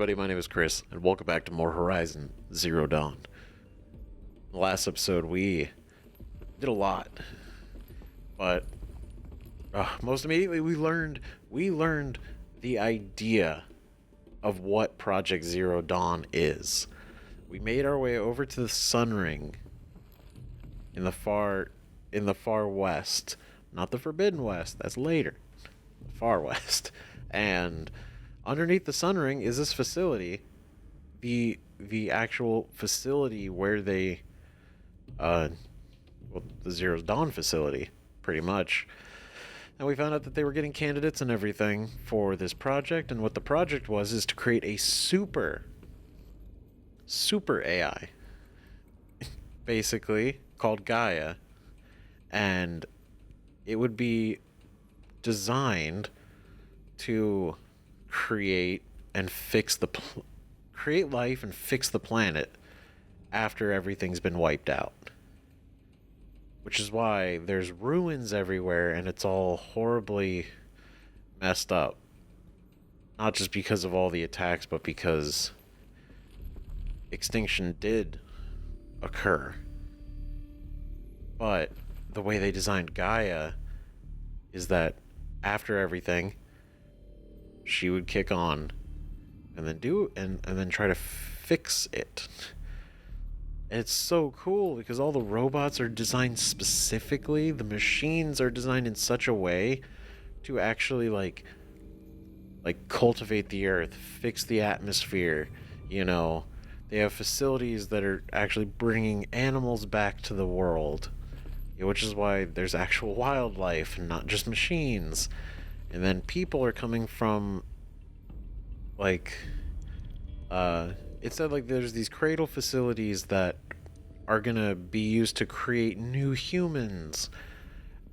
everybody, my name is Chris, and welcome back to more Horizon Zero Dawn. In the last episode, we did a lot, but most immediately we learned the idea of what Project Zero Dawn is. We made our way over to the Sun Ring in the far west, not the Forbidden West, that's later, the far west, and underneath the Sun Ring is this facility, the actual facility where they, the Zero Dawn facility, pretty much. And we found out that they were getting candidates and everything for this project, and what the project was is to create a super AI, basically, called Gaia, and it would be designed to create life and fix the planet after everything's been wiped out. Which is why there's ruins everywhere and it's all horribly messed up. Not just because of all the attacks, but because extinction did occur. But the way they designed Gaia is that after everything, she would kick on and then try to fix it. And it's so cool because all the robots are designed specifically. The machines are designed in such a way to actually like cultivate the earth, fix the atmosphere, you know. They have facilities that are actually bringing animals back to the world, which is why there's actual wildlife and not just machines. And then people are coming from, it said there's these cradle facilities that are gonna be used to create new humans.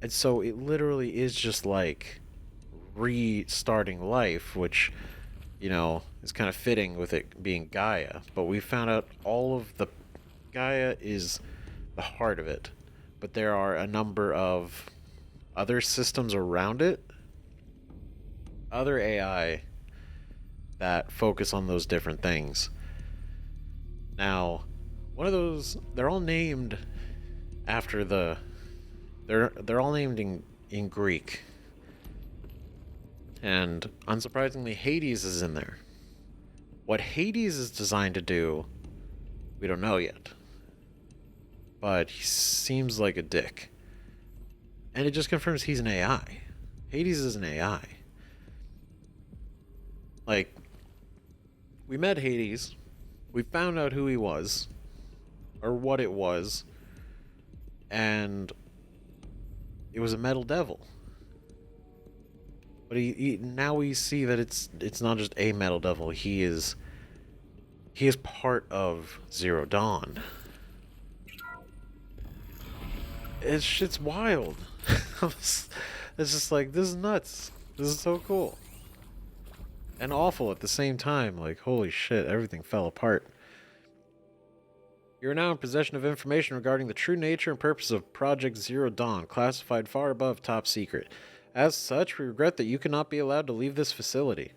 And so it literally is just like restarting life, which, you know, is kind of fitting with it being Gaia. But we found out all of the Gaia is the heart of it. But there are a number of other systems around it, other AI that focus on those different things. Now, one of those, they're all named after they're all named in Greek. And unsurprisingly, Hades is in there. What Hades is designed to do, we don't know yet. But he seems like a dick. And it just confirms he's an AI. Hades is an AI. We met Hades. We found out who he was. Or what it was. And it was a metal devil. But now we see that it's not just a metal devil. He is part of Zero Dawn. Shit's wild. It's just like, this is nuts. This is so cool. And awful at the same time. Holy shit, everything fell apart. You are now in possession of information regarding the true nature and purpose of Project Zero Dawn, classified far above top secret. As such, we regret that you cannot be allowed to leave this facility.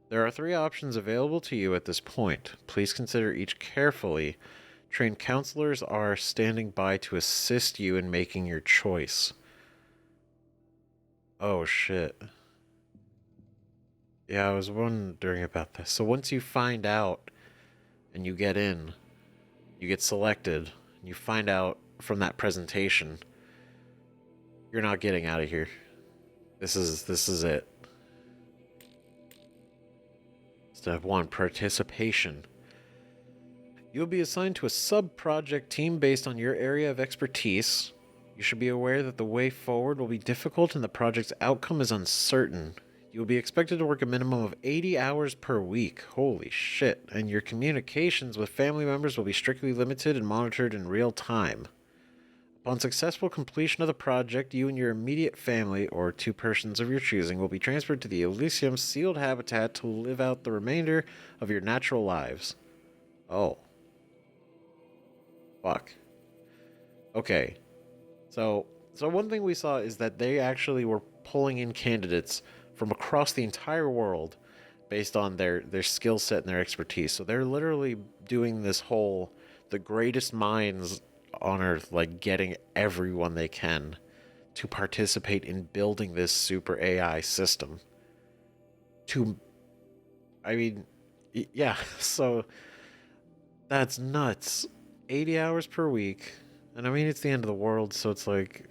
There are 3 options available to you at this point. Please consider each carefully. Trained counselors are standing by to assist you in making your choice. Oh shit. Yeah, I was wondering about this. So once you find out and you get in, you get selected, and you find out from that presentation, you're not getting out of here. This is it. Step 1, participation. You'll be assigned to a sub-project team based on your area of expertise. You should be aware that the way forward will be difficult and the project's outcome is uncertain. You will be expected to work a minimum of 80 hours per week. Holy shit. And your communications with family members will be strictly limited and monitored in real time. Upon successful completion of the project, you and your immediate family, or 2 persons of your choosing, will be transferred to the Elysium sealed habitat to live out the remainder of your natural lives. Oh. Fuck. Okay. So one thing we saw is that they actually were pulling in candidates from across the entire world based on their skill set and their expertise. So they're literally doing this whole, the greatest minds on Earth, like getting everyone they can to participate in building this super AI system. Yeah, so that's nuts. 80 hours per week. And I mean, it's the end of the world, so it's like,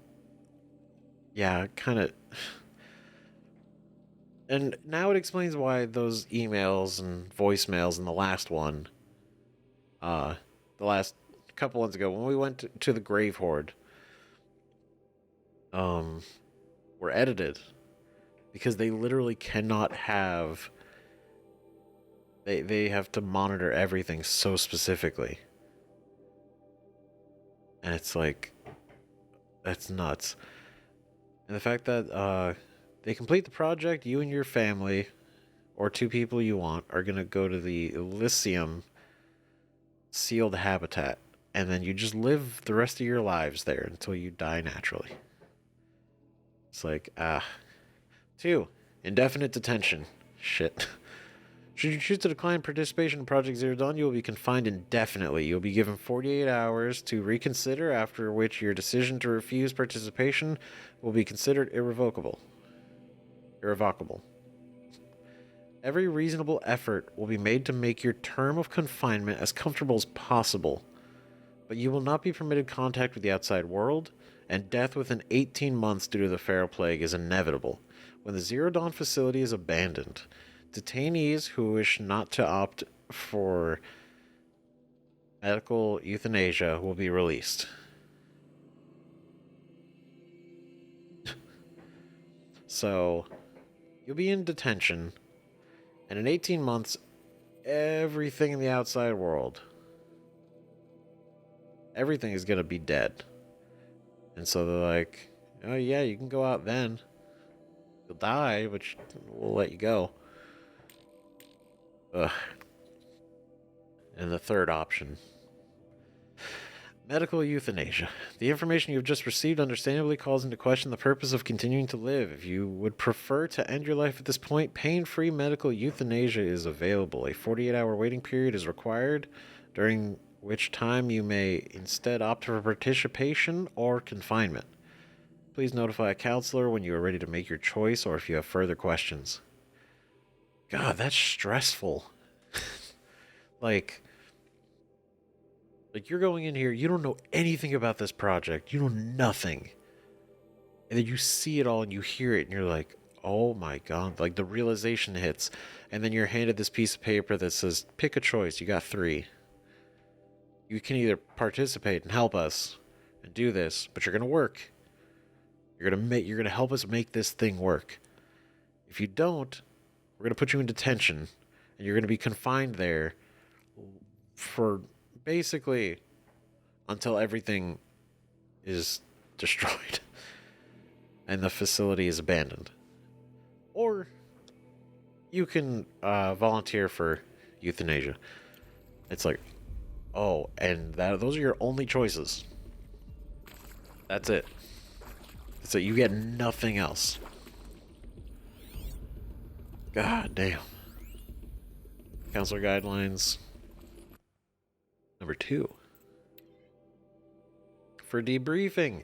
yeah, kind of. And now it explains why those emails and voicemails in the last one, the last couple ones ago, when we went to the Grave Horde, were edited. Because they literally cannot have. They have to monitor everything so specifically. And it's like, that's nuts. And the fact that they complete the project, you and your family, or 2 people you want, are going to go to the Elysium sealed habitat. And then you just live the rest of your lives there until you die naturally. It's like, 2, indefinite detention. Shit. Should you choose to decline participation in Project Zero Dawn, you will be confined indefinitely. You'll be given 48 hours to reconsider, after which your decision to refuse participation will be considered irrevocable. Every reasonable effort will be made to make your term of confinement as comfortable as possible, but you will not be permitted contact with the outside world, and death within 18 months due to the feral plague is inevitable when the Zero Dawn facility is abandoned. Detainees who wish not to opt for medical euthanasia will be released. So, you'll be in detention, and in 18 months, everything in the outside world, everything is going to be dead. And so they're like, oh yeah, you can go out then. You'll die, but we'll let you go. Ugh. And the third option. Medical euthanasia. The information you've just received understandably calls into question the purpose of continuing to live. If you would prefer to end your life at this point, pain-free medical euthanasia is available. A 48-hour waiting period is required, during which time you may instead opt for participation or confinement. Please notify a counselor when you are ready to make your choice or if you have further questions. God, that's stressful. Like you're going in here, you don't know anything about this project. You know nothing. And then you see it all and you hear it and you're like, oh my God. Like the realization hits. And then you're handed this piece of paper that says, pick a choice. You got 3. You can either participate and help us and do this, but you're going to work. You're going to help us make this thing work. If you don't, we're going to put you in detention, and you're going to be confined there for basically until everything is destroyed and the facility is abandoned. Or you can volunteer for euthanasia. It's like, oh, and those are your only choices. That's it. So you get nothing else. God damn. Counselor guidelines. Number 2. For debriefing.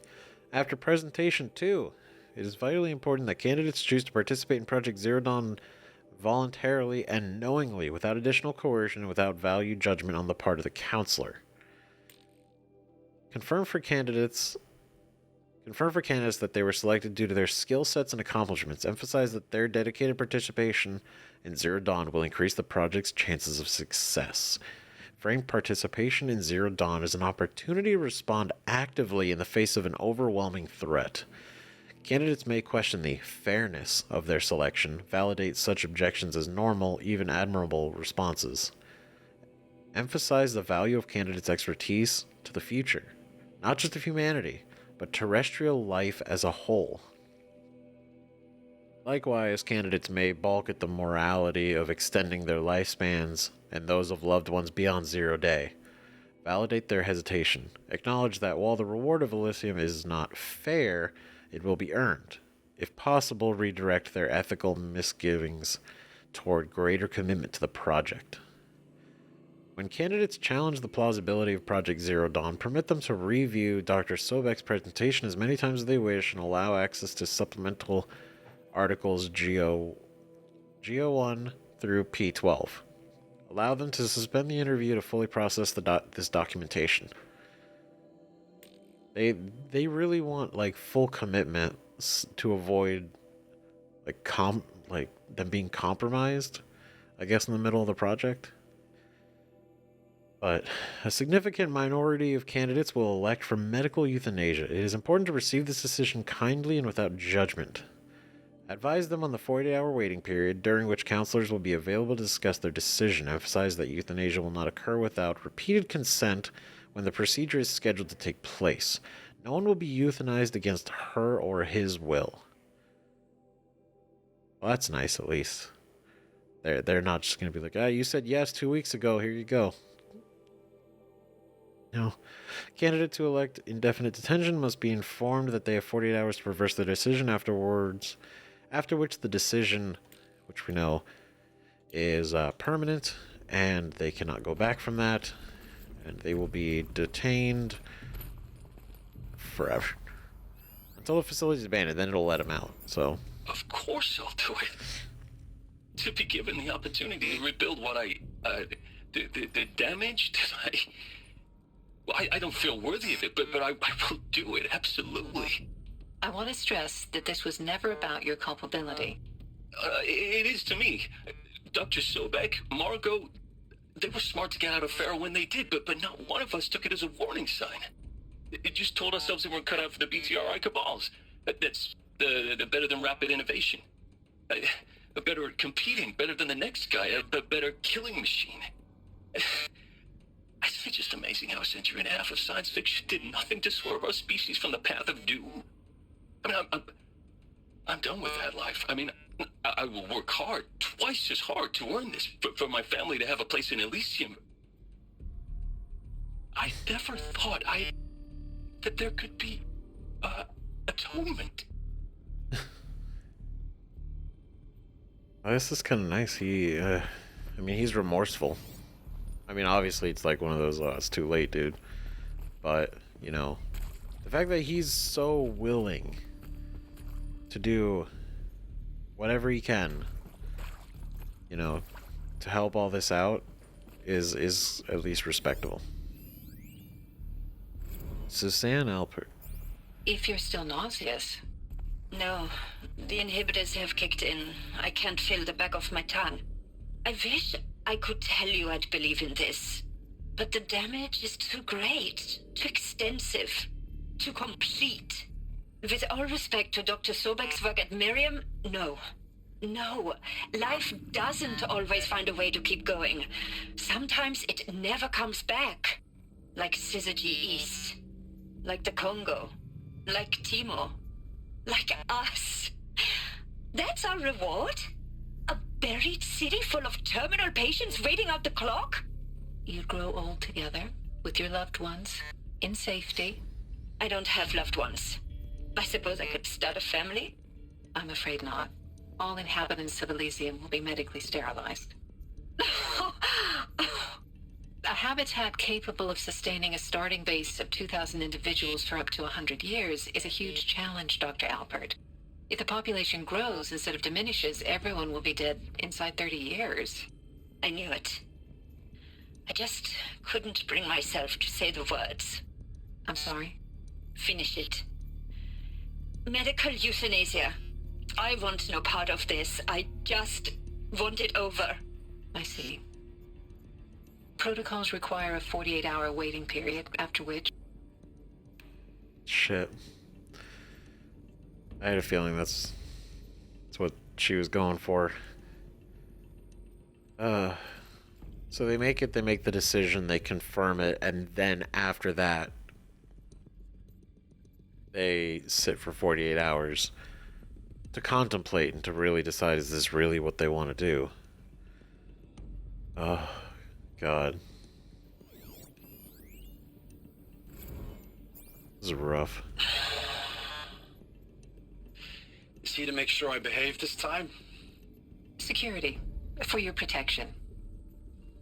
After presentation 2, it is vitally important that candidates choose to participate in Project Zero Dawn voluntarily and knowingly, without additional coercion and without value judgment on the part of the counselor. Confirm for candidates that they were selected due to their skill sets and accomplishments. Emphasize that their dedicated participation in Zero Dawn will increase the project's chances of success. Frame participation in Zero Dawn as an opportunity to respond actively in the face of an overwhelming threat. Candidates may question the fairness of their selection, validate such objections as normal, even admirable responses. Emphasize the value of candidates' expertise to the future, not just of humanity, but terrestrial life as a whole. Likewise, candidates may balk at the morality of extending their lifespans and those of loved ones beyond 0 day. Validate their hesitation. Acknowledge that while the reward of Elysium is not fair, it will be earned. If possible, redirect their ethical misgivings toward greater commitment to the project. When candidates challenge the plausibility of Project Zero Dawn, permit them to review Dr. Sobek's presentation as many times as they wish and allow access to supplemental articles GO1 through P12. Allow them to suspend the interview to fully process this documentation. They really want like full commitment to avoid like them being compromised, I guess, in the middle of the project. But a significant minority of candidates will elect for medical euthanasia. It is important to receive this decision kindly and without judgment. Advise them on the 48-hour waiting period, during which counselors will be available to discuss their decision. Emphasize that euthanasia will not occur without repeated consent when the procedure is scheduled to take place. No one will be euthanized against her or his will. Well, that's nice, at least. They're not just going to be like, you said yes 2 weeks ago, here you go. No. Candidate to elect indefinite detention must be informed that they have 48 hours to reverse their decision afterwards, after which the decision, which we know, is permanent, and they cannot go back from that, and they will be detained forever. Until the facility is abandoned, then it'll let them out, so... Of course I'll do it. To be given the opportunity to rebuild what the damage that I don't feel worthy of it, but I will do it, absolutely. I want to stress that this was never about your culpability. It is to me. Dr. Sobek, Margot, they were smart to get out of Pharaoh when they did, but not one of us took it as a warning sign. It just told ourselves that we're cut out for the BTRI cabals. That's better than rapid innovation. Better at competing, better than the next guy, a better killing machine. It's just amazing how a century and a half of science fiction did nothing to swerve our species from the path of doom. I mean, I'm done with that life. I mean, I will work hard, twice as hard, to earn this, for my family to have a place in Elysium. I never thought that there could be atonement. This is kind of nice. I mean, he's remorseful. I mean, obviously, it's like one of those, it's too late, dude. But, you know, the fact that he's so willing to do whatever he can, you know, to help all this out is at least respectable. Suzanne Alpert. If you're still nauseous. No, the inhibitors have kicked in. I can't feel the back of my tongue. I wish I could tell you I'd believe in this, but the damage is too great, too extensive, too complete. With all respect to Dr. Sobek's work at Miriam, no. No, life doesn't always find a way to keep going. Sometimes it never comes back. Like Syzygy East. Like the Congo. Like Timor. Like us. That's our reward? A buried city full of terminal patients waiting out the clock? You'd grow old together, with your loved ones, in safety. I don't have loved ones. I suppose I could start a family? I'm afraid not. All inhabitants of Elysium will be medically sterilized. A habitat capable of sustaining a starting base of 2,000 individuals for up to 100 years is a huge challenge, Dr. Alpert. If the population grows instead of diminishes, everyone will be dead inside 30 years. I knew it. I just couldn't bring myself to say the words. I'm sorry? Finish it. Medical euthanasia. I want no part of this. I just want it over. I see. Protocols require a 48-hour waiting period, after which... Shit. I had a feeling that's what she was going for. So they make the decision, they confirm it, and then after that, they sit for 48 hours to contemplate and to really decide, is this really what they want to do? Oh, God. This is rough. Is he to make sure I behave this time? Security. For your protection,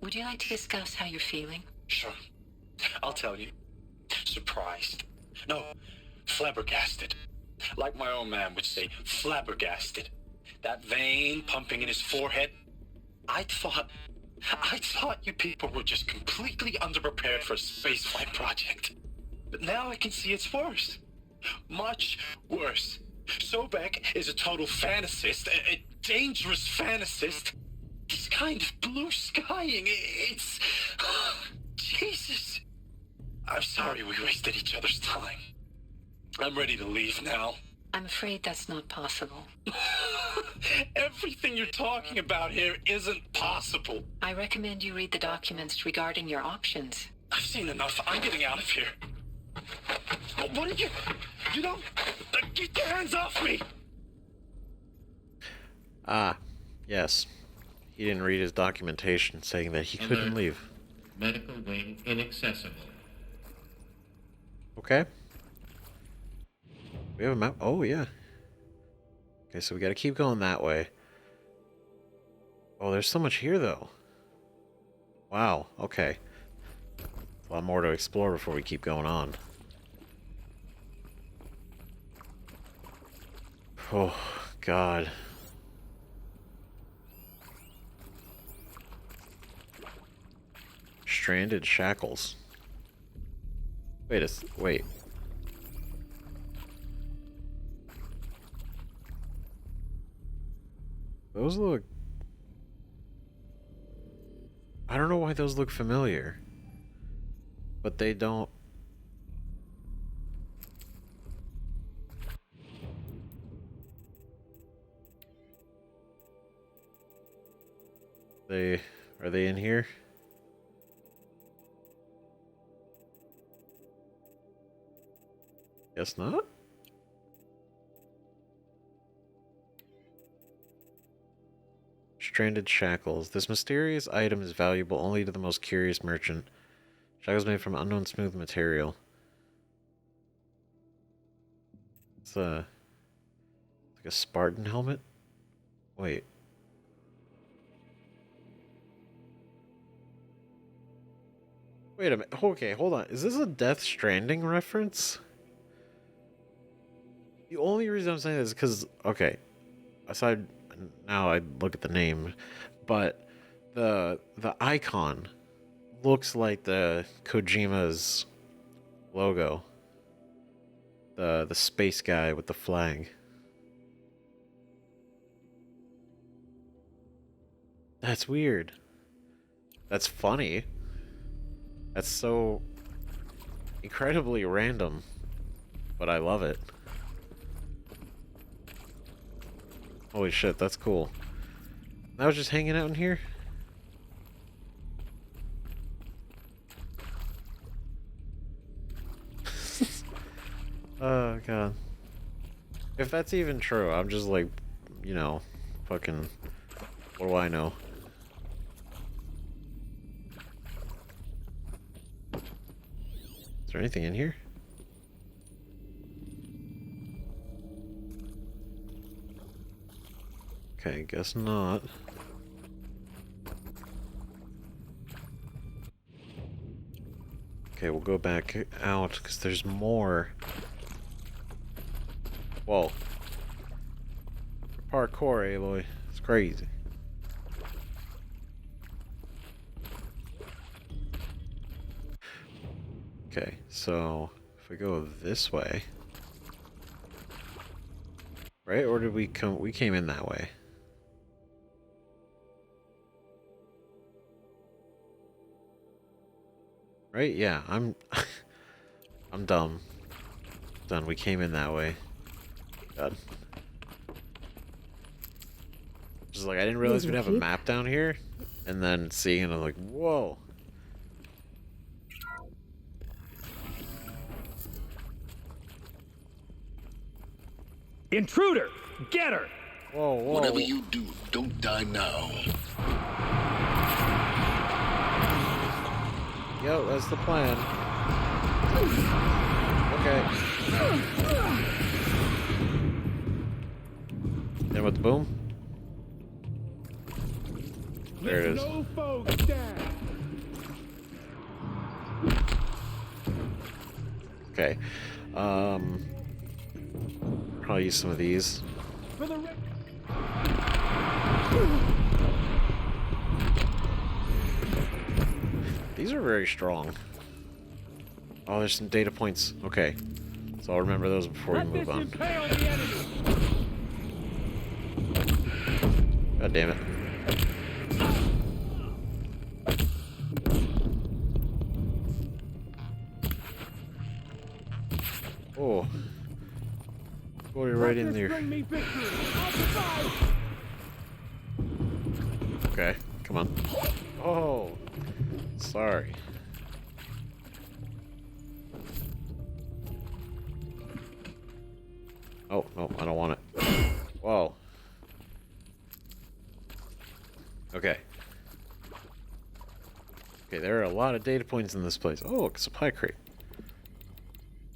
would you like to discuss how you're feeling? Sure. I'll tell you. Surprised. No, flabbergasted. Like my own man would say, flabbergasted. That vein pumping in his forehead. I thought you people were just completely underprepared for a spaceflight project. But now I can see it's worse. Much worse. Sobek is a total fantasist, a dangerous fantasist. This kind of blue skying, it's... Jesus. I'm sorry we wasted each other's time. I'm ready to leave now. I'm afraid that's not possible. Everything you're talking about here isn't possible. I recommend you read the documents regarding your options. I've seen enough. I'm getting out of here. What are you... You don't... Get your hands off me! Ah, yes. He didn't read his documentation saying that he couldn't leave. Medical wing inaccessible. Okay. We have a map. Oh, yeah. Okay, so we gotta keep going that way. Oh, there's so much here, though. Wow, okay. A lot more to explore before we keep going on. Oh, God. Stranded shackles. Wait. Those look... I don't know why those look familiar. But they don't... Are they in here? Guess not? Stranded shackles. This mysterious item is valuable only to the most curious merchant. Shackles made from unknown smooth material. It's like a Spartan helmet? Wait. Wait a minute. Okay, hold on. Is this a Death Stranding reference? The only reason I'm saying this is because, okay, aside, now I look at the name, but the icon looks like the Kojima's logo. The space guy with the flag. That's weird. That's funny. That's so incredibly random, but I love it. Holy shit, that's cool. I was just hanging out in here? Oh, God. If that's even true, I'm just like, you know, fucking... What do I know? Is there anything in here? Okay, guess not. Okay, we'll go back out because there's more. Whoa. Parkour, Aloy. It's crazy. Okay, so if we go this way, right? Or did we come? We came in that way. Right? Yeah, I'm dumb. Done. We came in that way. God. Just like I didn't realize we'd have a map down here, and then seeing it, I'm like, whoa. Intruder! Get her! Whoa, whoa. Whatever you do, don't die now. Yo, that's the plan. Okay. And with the boom? There it is. No folks down. Okay. Probably use some of these. For the These are very strong. Oh, there's some data points. Okay. So I'll remember those before we move on. impale the enemy. God damn it. Oh. Go right in there. Bring me victory. I'll survive. Okay, come on. Oh, sorry. Oh, no, I don't want it. Whoa. Okay. Okay, there are a lot of data points in this place. Oh, a supply crate.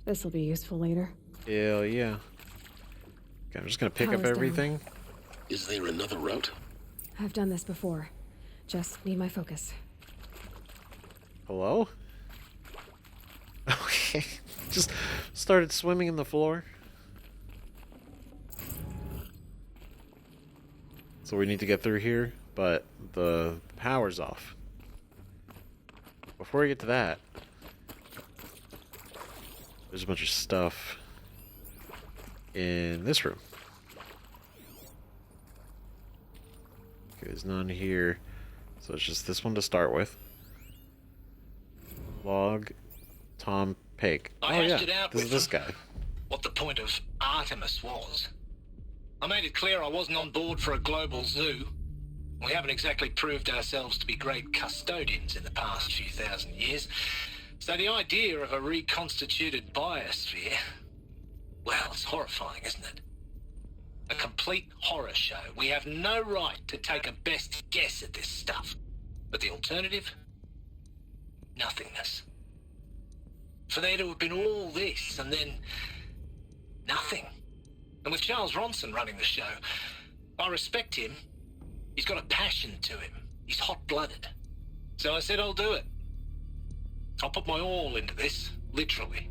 This'll be useful later. Hell yeah. Okay, I'm just gonna pick Power's up down. everything. Is there another route? I've done this before. Just need my focus. Hello? Okay. Just started swimming in the floor. So we need to get through here, but the power's off. Before we get to that, there's a bunch of stuff in this room. Okay, there's none here. So it's just this one to start with. Log Tom Pake. I Oh hashed yeah, it out this is with this them. guy. What the point of Artemis was. I made it clear I wasn't on board for a global zoo. We haven't exactly proved ourselves to be great custodians in the past few thousand years. So the idea of a reconstituted biosphere, well, it's horrifying, isn't it? A complete horror show. We have no right to take a best guess at this stuff. But the alternative? Nothingness. For there to have been all this and then nothing. And with Charles Ronson running the show, I respect him. He's got a passion to him. He's hot-blooded. So I said I'll do it. I'll put my all into this, literally.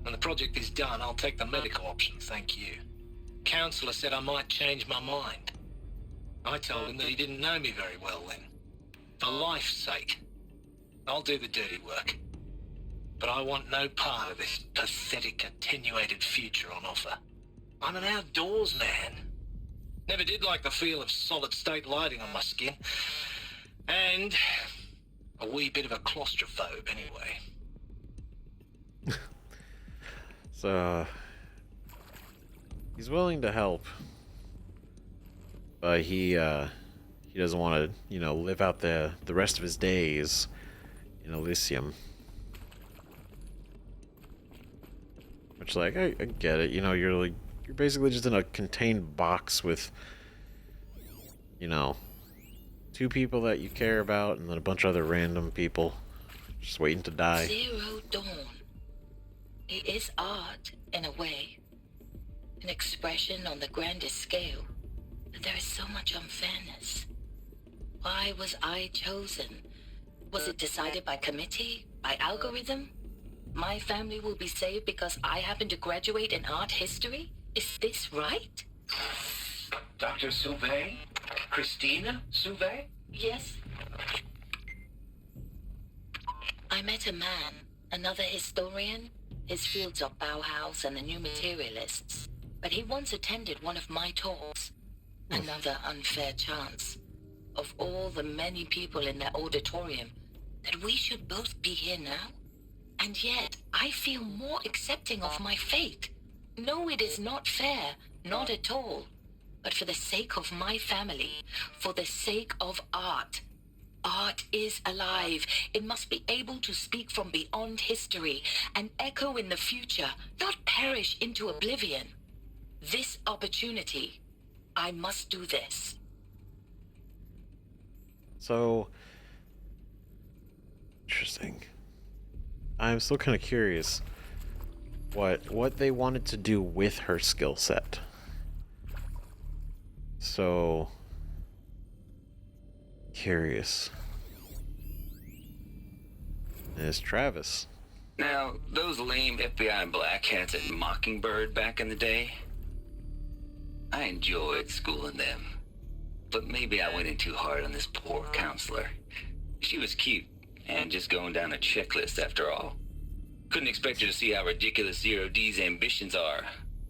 When the project is done, I'll take the medical option, thank you. Counselor said I might change my mind. I told him that he didn't know me very well then. For life's sake, I'll do the dirty work. But I want no part of this pathetic, attenuated future on offer. I'm an outdoors man. Never did like the feel of solid-state lighting on my skin. And a wee bit of a claustrophobe, anyway. So he's willing to help, but he doesn't want to, you know, live out the rest of his days in Elysium. Which, like, I get it. You know, you're basically just in a contained box with, you know, 2 people that you care about and then a bunch of other random people just waiting to die. Zero Dawn. It is art, in a way. An expression on the grandest scale. But there is so much unfairness. Why was I chosen? Was it decided by committee? By algorithm? My family will be saved because I happen to graduate in art history? Is this right? Dr. Sauvé? Christina Sauvé? Yes. I met a man, another historian. His fields are Bauhaus and the New Materialists. But he once attended one of my talks. Another unfair chance. Of all the many people in that auditorium, that we should both be here now? And yet, I feel more accepting of my fate. No, it is not fair, not at all. But for the sake of my family, for the sake of art. Art is alive. It must be able to speak from beyond history and echo in the future, not perish into oblivion. This opportunity, I must do this. So, interesting. I'm still kind of curious what they wanted to do with her skill set. So, Curious. There's Travis. Now, those lame FBI black hats at Mockingbird back in the day, I enjoyed schooling them. But maybe I went in too hard on this poor counselor. She was cute, and just going down a checklist after all. Couldn't expect her to see how ridiculous Zero D's ambitions are.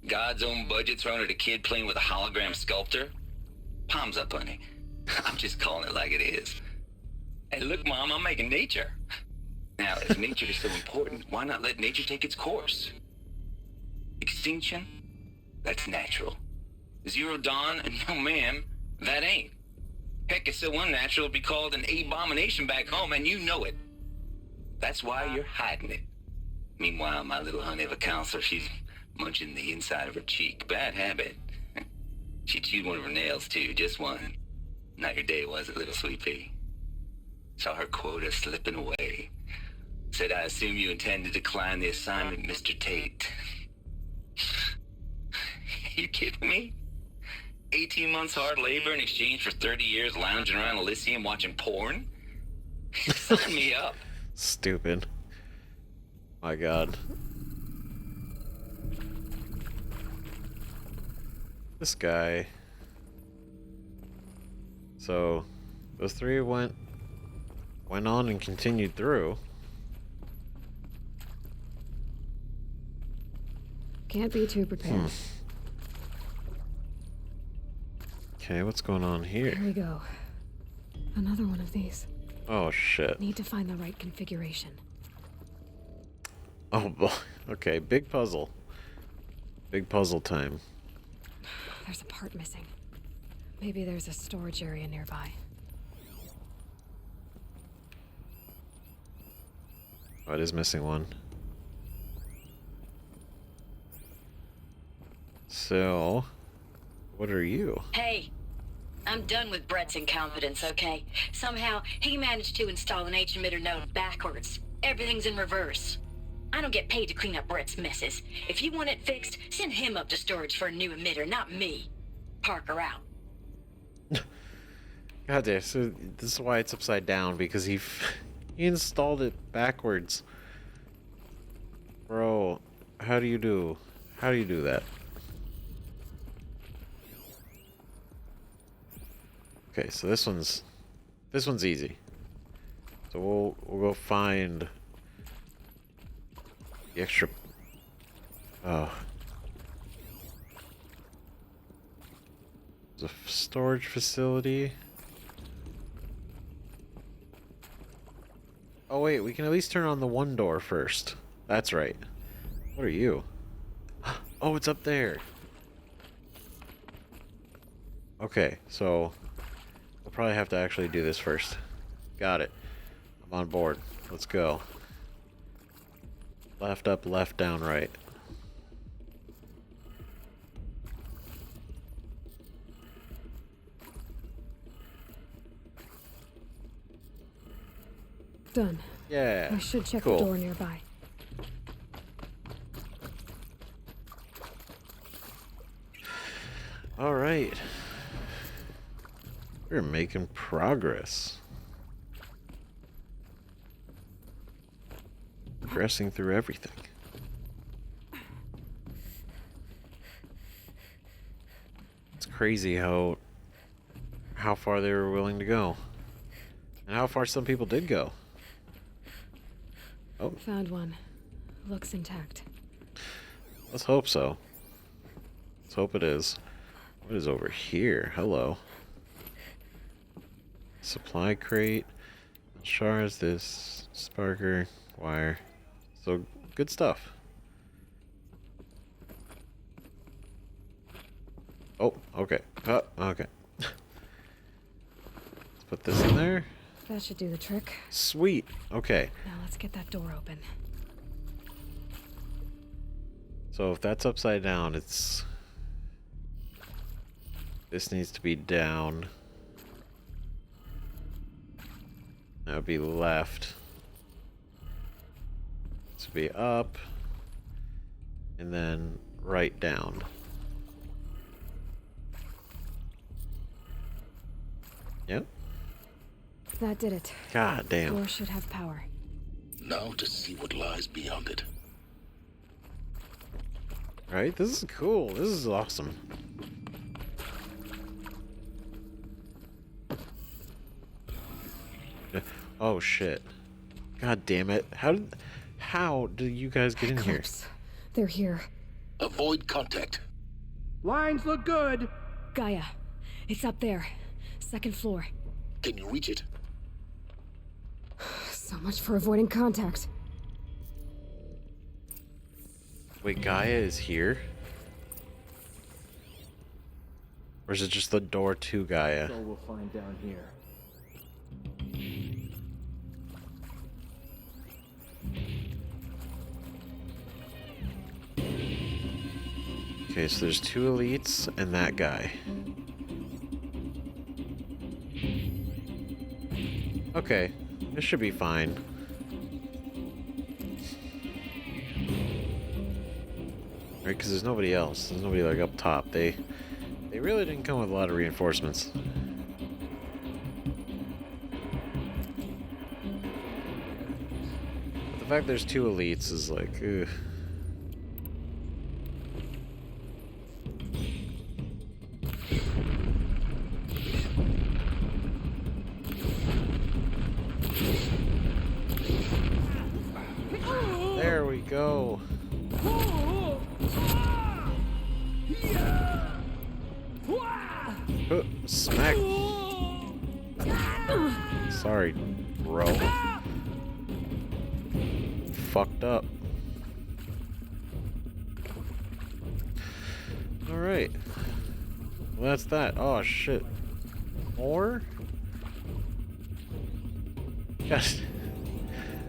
God's own budget thrown at a kid playing with a hologram sculptor? Palms up, honey. I'm just calling it like it is. Hey, look, Mom, I'm making nature. Now, if nature is so important, why not let nature take its course? Extinction? That's natural. Zero Dawn? No, ma'am, that ain't. Heck, it's so unnatural it'd be called an abomination back home, and you know it. That's why you're hiding it. Meanwhile, my little honey of a counselor, she's munching the inside of her cheek. Bad habit. She chewed one of her nails, too, just one. Not your day, was it, little sweet pea? Saw her quota slipping away. Said, I assume you intend to decline the assignment, Mr. Tate. You kidding me? 18 months hard labor in exchange for 30 years lounging around Elysium watching porn? Sign me up. Stupid. My God. This guy. So, those three went on and continued through. Can't be too prepared. Okay, what's going on here? Here we go. Another one of these. Oh, shit. Need to find the right configuration. Oh, boy. Okay, big puzzle. Big puzzle time. There's a part missing. Maybe there's a storage area nearby. Oh, it is missing one. So, what are you? Hey, I'm done with Brett's incompetence, okay? Somehow, he managed to install an H-emitter node backwards. Everything's in reverse. I don't get paid to clean up Brett's messes. If you want it fixed, send him up to storage for a new emitter, not me. Parker out. God damn, so this is why it's upside down, because he installed it backwards. Bro, how do you do that? Okay, so this one's easy. So we'll go find the extra. Oh, there's a storage facility. Oh wait, we can at least turn on the one door first. That's right. What are you? Oh, it's up there. Okay, so we'll probably have to actually do this first. Got it. I'm on board. Let's go. Left up, left down, right. Done. Yeah. I should check cool. the door nearby. All right. We're making progress. Progressing through everything. It's crazy how far they were willing to go. And how far some people did go. Oh, Found one. Looks intact. let's hope so. Let's hope it is. What is over here? Hello. Supply crate. Shards, this. Sparker. Wire. So, good stuff. Oh, okay. Okay. Let's put this in there. That should do the trick. Sweet. Okay. Now let's get that door open. So if that's upside down, it's... This needs to be down. That would be left. This would be up. And then right down. Yep. that did it. God damn. Floor should have power. Now to see what lies beyond it. Right? This is cool. This is awesome. Oh shit. God damn it. How do you guys get in here? Eclipse. They're here. Avoid contact. Lines look good. Gaia. It's up there. Second floor. Can you reach it? So much for avoiding contact. Wait, Gaia is here? Or is it just the door to Gaia? So we'll find down here. Okay, so there's 2 elites and that guy. Okay, this should be fine. Right, because there's nobody else. There's nobody like up top. They really didn't come with a lot of reinforcements. But the fact there's 2 elites is like, ugh. There we go. Smack. Sorry, bro. Fucked up. Alright. Well, that's that. Oh, shit. More? Yes.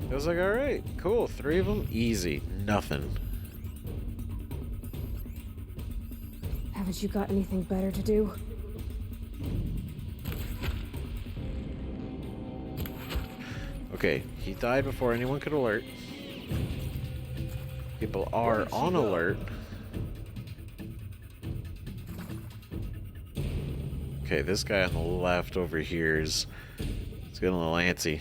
I was like, alright, cool. 3 of them, easy. Nothing. Haven't you got anything better to do? Okay, he died before anyone could alert. People are on alert. Okay, this guy on the left over here is getting a little antsy.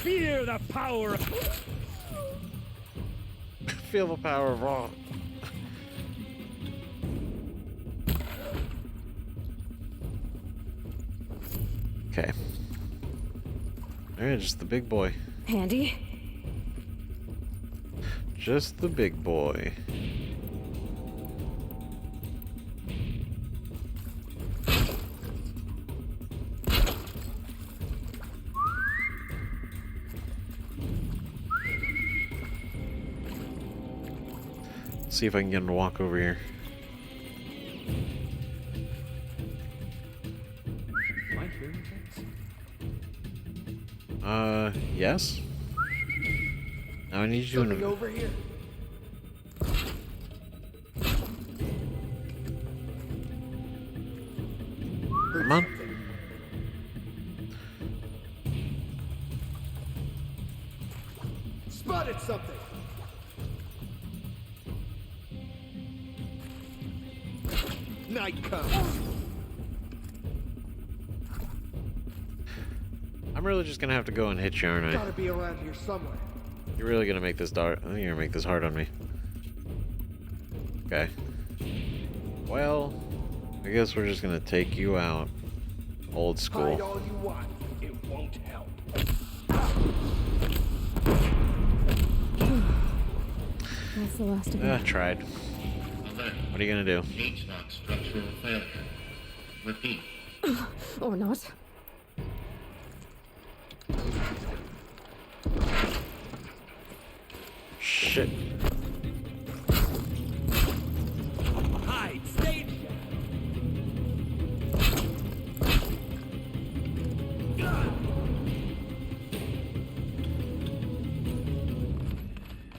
Fear the power of... Feel the power of raw. Okay. Alright, just the big boy. Handy? Just the big boy. See if I can get him to walk over here. Am I hearing things? Yes? Now I need you Something to... over here. Come on. Spotted something. Night comes. I'm really just gonna have to go and hit you, aren't I? Gotta be around here somewhere. You're really gonna make this dark. I think you're gonna make this hard on me. Okay. Well, I guess we're just gonna take you out. Old Hide school. all you want. It won't help. That's the last of them. Tried. Alert. What are you gonna do? H-lock structural failure. Repeat. Or not. Shit. Hide. Stay.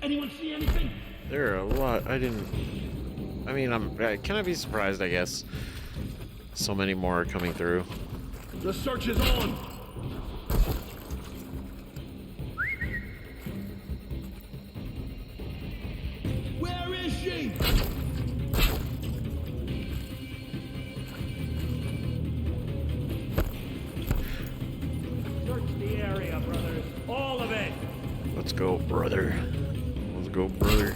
Anyone see anything? There are a lot. I mean, can I be surprised, I guess? So many more are coming through. The search is on. anything? Search the area, brothers. All of it. Let's go, brother. Let's go, brother.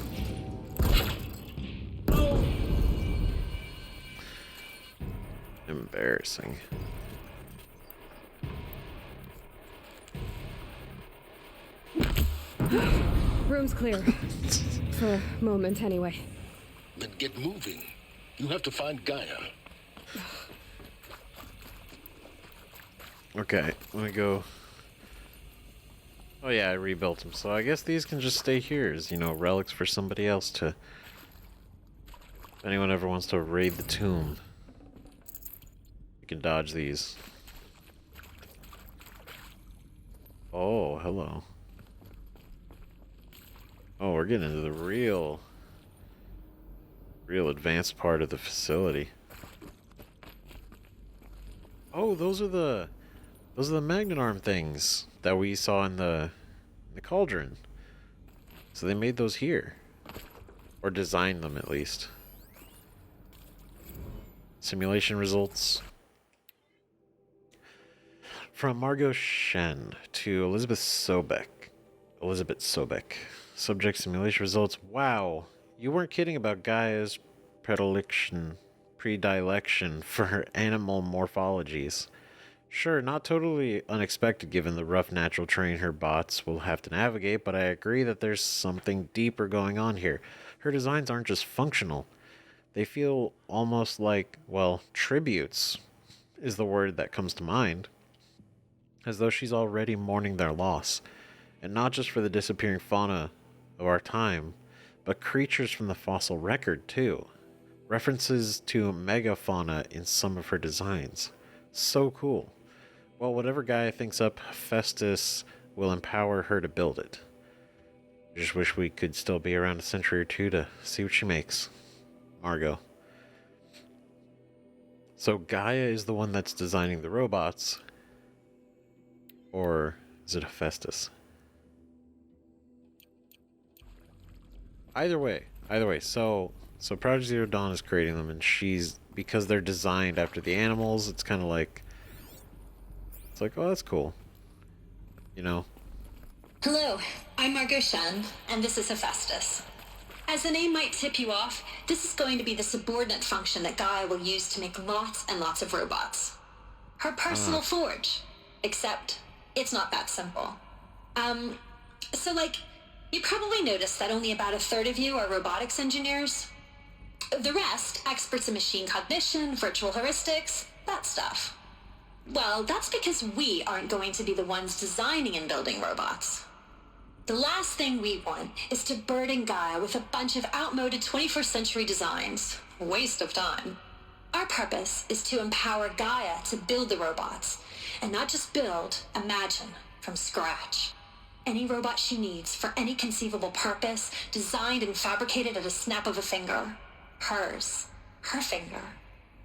Oh. Embarrassing. Room's clear. For a moment, anyway. Then get moving. You have to find Gaia. Okay, let me go. Oh yeah, I rebuilt them, so I guess these can just stay here as, you know, relics for somebody else to... If anyone ever wants to raid the tomb, you can dodge these. Oh, hello. Oh, we're getting into the real advanced part of the facility. Oh, those are the magnet arm things that we saw in the cauldron. So they made those here. Or designed them, at least. Simulation results. From Margot Shen to Elizabeth Sobek. Subject simulation results. Wow. You weren't kidding about Gaia's predilection for animal morphologies. Sure, not totally unexpected given the rough natural terrain her bots will have to navigate, but I agree that there's something deeper going on here. Her designs aren't just functional. They feel almost like, well, tributes is the word that comes to mind. As though she's already mourning their loss. And not just for the disappearing fauna of our time, but creatures from the fossil record, too. References to megafauna in some of her designs. So cool. Well, whatever Gaia thinks up, HEPHAESTUS will empower her to build it. I just wish we could still be around a century or two to see what she makes. Margot. So Gaia is the one that's designing the robots. Or is it HEPHAESTUS? Either way. So Project Zero Dawn is creating them, and because they're designed after the animals, it's kind of like, it's like, oh, that's cool. You know? Hello, I'm Margot Shen, and this is HEPHAESTUS. As the name might tip you off, this is going to be the subordinate function that Gaia will use to make lots and lots of robots. Her personal forge. Except, it's not that simple. So like, you probably noticed that only about a third of you are robotics engineers. The rest, experts in machine cognition, virtual heuristics, that stuff. Well, that's because we aren't going to be the ones designing and building robots. The last thing we want is to burden Gaia with a bunch of outmoded 21st century designs. Waste of time. Our purpose is to empower Gaia to build the robots, and not just build, imagine, from scratch. Any robot she needs for any conceivable purpose, designed and fabricated at a snap of a finger. Hers. Her finger.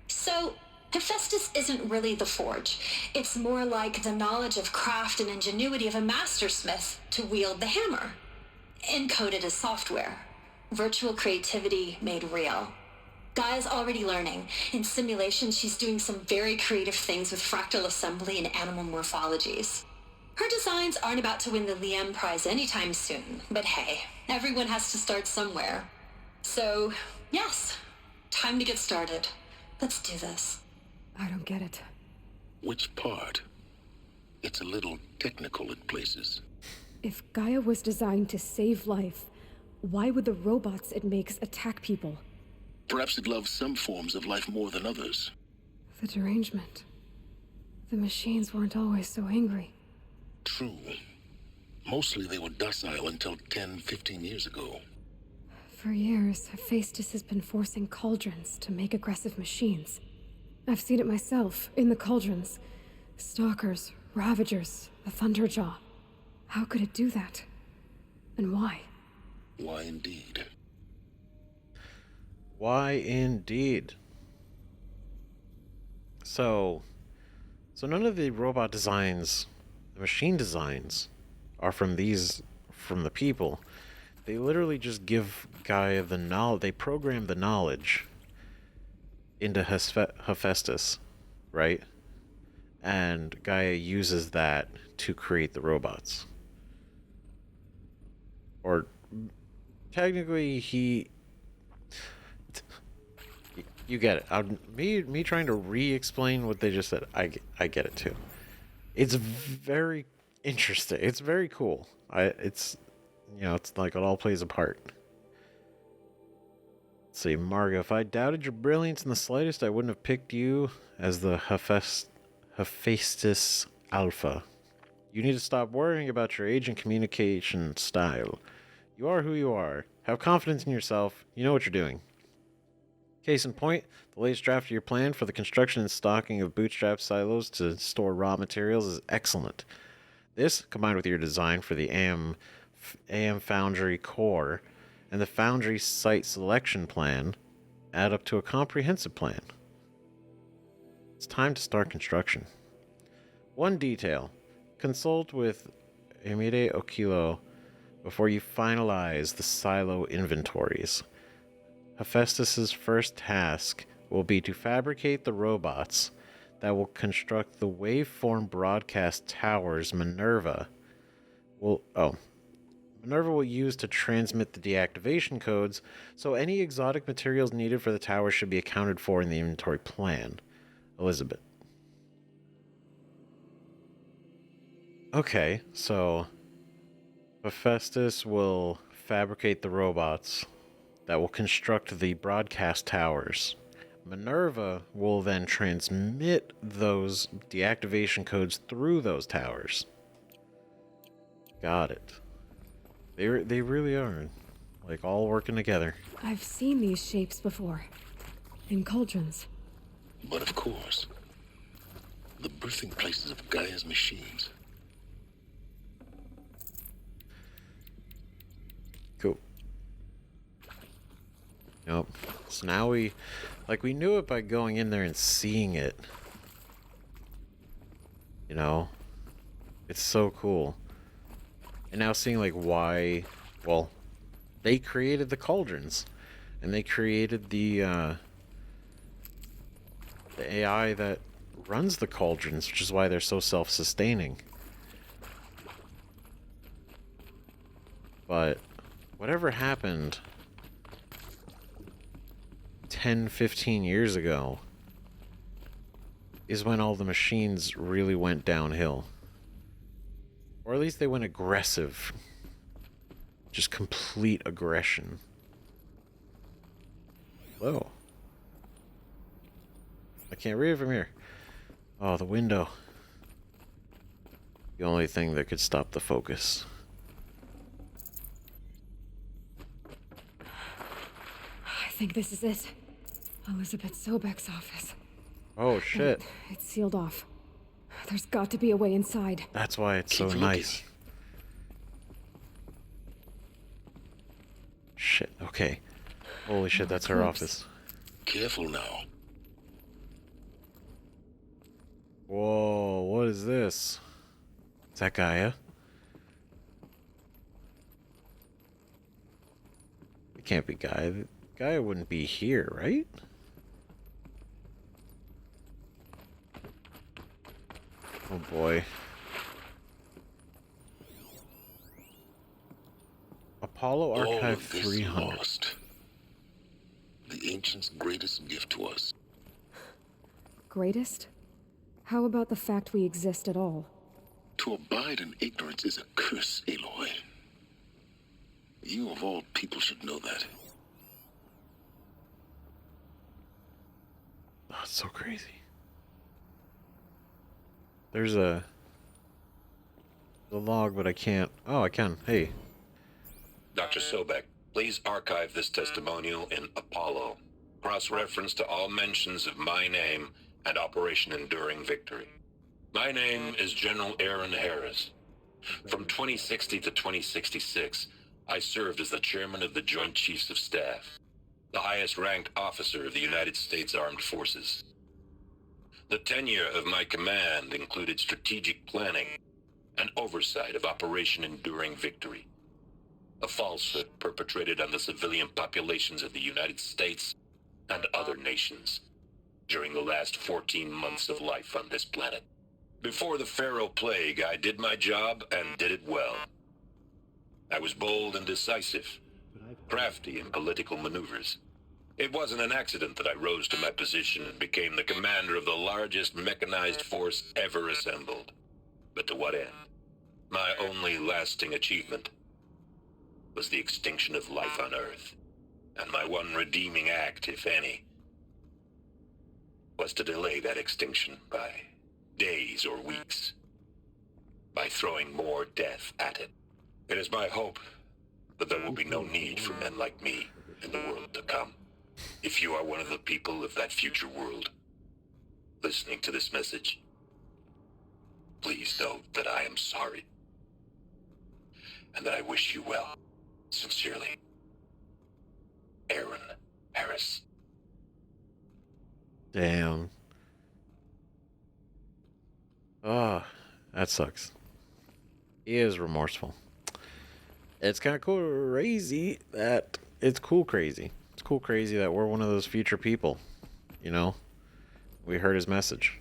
So, HEPHAESTUS isn't really the forge. It's more like the knowledge of craft and ingenuity of a mastersmith to wield the hammer. Encoded as software. Virtual creativity made real. Gaia's already learning. In simulation, she's doing some very creative things with fractal assembly and animal morphologies. Her designs aren't about to win the Liam Prize anytime soon, but hey, everyone has to start somewhere. So, yes, time to get started. Let's do this. I don't get it. Which part? It's a little technical in places. If Gaia was designed to save life, why would the robots it makes attack people? Perhaps it loves some forms of life more than others. The derangement. The machines weren't always so angry. True. Mostly they were docile until 10, 15 years ago. For years, HEPHAESTUS has been forcing cauldrons to make aggressive machines. I've seen it myself, in the cauldrons. Stalkers, Ravagers, the Thunderjaw. How could it do that? And why? Why indeed? Why indeed? So none of the robot designs, the machine designs, are from the people. they literally just give Gaia the knowledge. They program the knowledge into Hephaestus, right? And Gaia uses that to create the robots. Or technically, you get it. Me trying to re-explain what they just said. I get it too. It's very interesting. It's very cool. It's like it all plays a part. Let's see, Margo, if I doubted your brilliance in the slightest, I wouldn't have picked you as the Hephaestus Alpha. You need to stop worrying about your age and communication style. You are who you are. Have confidence in yourself. You know what you're doing. Case in point, the latest draft of your plan for the construction and stocking of bootstrap silos to store raw materials is excellent. This, combined with your design for the AM Foundry core and the Foundry site selection plan, add up to a comprehensive plan. It's time to start construction. One detail. Consult with Emide Okilo before you finalize the silo inventories. Hephaestus's first task will be to fabricate the robots that will construct the waveform broadcast towers Minerva will use to transmit the deactivation codes, so any exotic materials needed for the tower should be accounted for in the inventory plan. Elizabeth. Okay, so Hephaestus will fabricate the robots that will construct the broadcast towers. Minerva will then transmit those deactivation codes through those towers. Got it. They really are, like, all working together. I've seen these shapes before. In cauldrons. But of course, the birthing places of Gaia's machines. Cool. Yep. So now we knew it by going in there and seeing it. You know? It's so cool. And now seeing, like, why... Well, they created the cauldrons. And they created the AI that runs the cauldrons, which is why they're so self-sustaining. But whatever happened 10, 15 years ago is when all the machines really went downhill. Or at least they went aggressive. Just complete aggression. Whoa. I can't read it from here. Oh, the window. The only thing that could stop the focus. I think this is it. Elizabeth Sobek's office. Oh, shit. It's sealed off. There's got to be a way inside. That's why it's so nice. Shit, okay. Holy shit, that's her office. Careful now. Whoa, what is this? Is that Gaia? It can't be Gaia. Gaia wouldn't be here, right? Oh boy. Apollo Archive 300. Lost. The ancients' greatest gift to us. Greatest? How about the fact we exist at all? To abide in ignorance is a curse, Aloy. You of all people should know that. Oh, it's so crazy. There's the log, but I can't. Oh, I can. Hey. Dr. Sobek, please archive this testimonial in Apollo. Cross-reference to all mentions of my name and Operation Enduring Victory. My name is General Aaron Harris. From 2060 to 2066, I served as the chairman of the Joint Chiefs of Staff, the highest-ranked officer of the United States Armed Forces. The tenure of my command included strategic planning and oversight of Operation Enduring Victory. A falsehood perpetrated on the civilian populations of the United States and other nations during the last 14 months of life on this planet. Before the Pharaoh Plague, I did my job and did it well. I was bold and decisive, crafty in political maneuvers. It wasn't an accident that I rose to my position and became the commander of the largest mechanized force ever assembled. But to what end? My only lasting achievement was the extinction of life on Earth. And my one redeeming act, if any, was to delay that extinction by days or weeks, by throwing more death at it. It is my hope that there will be no need for men like me in the world to come. If you are one of the people of that future world listening to this message, please know that I am sorry and that I wish you well. Sincerely, Aaron Harris. Damn. Ah, that sucks. He is remorseful. It's kind of crazy that it's cool crazy. It's cool crazy that we're one of those future people. You know, we heard his message.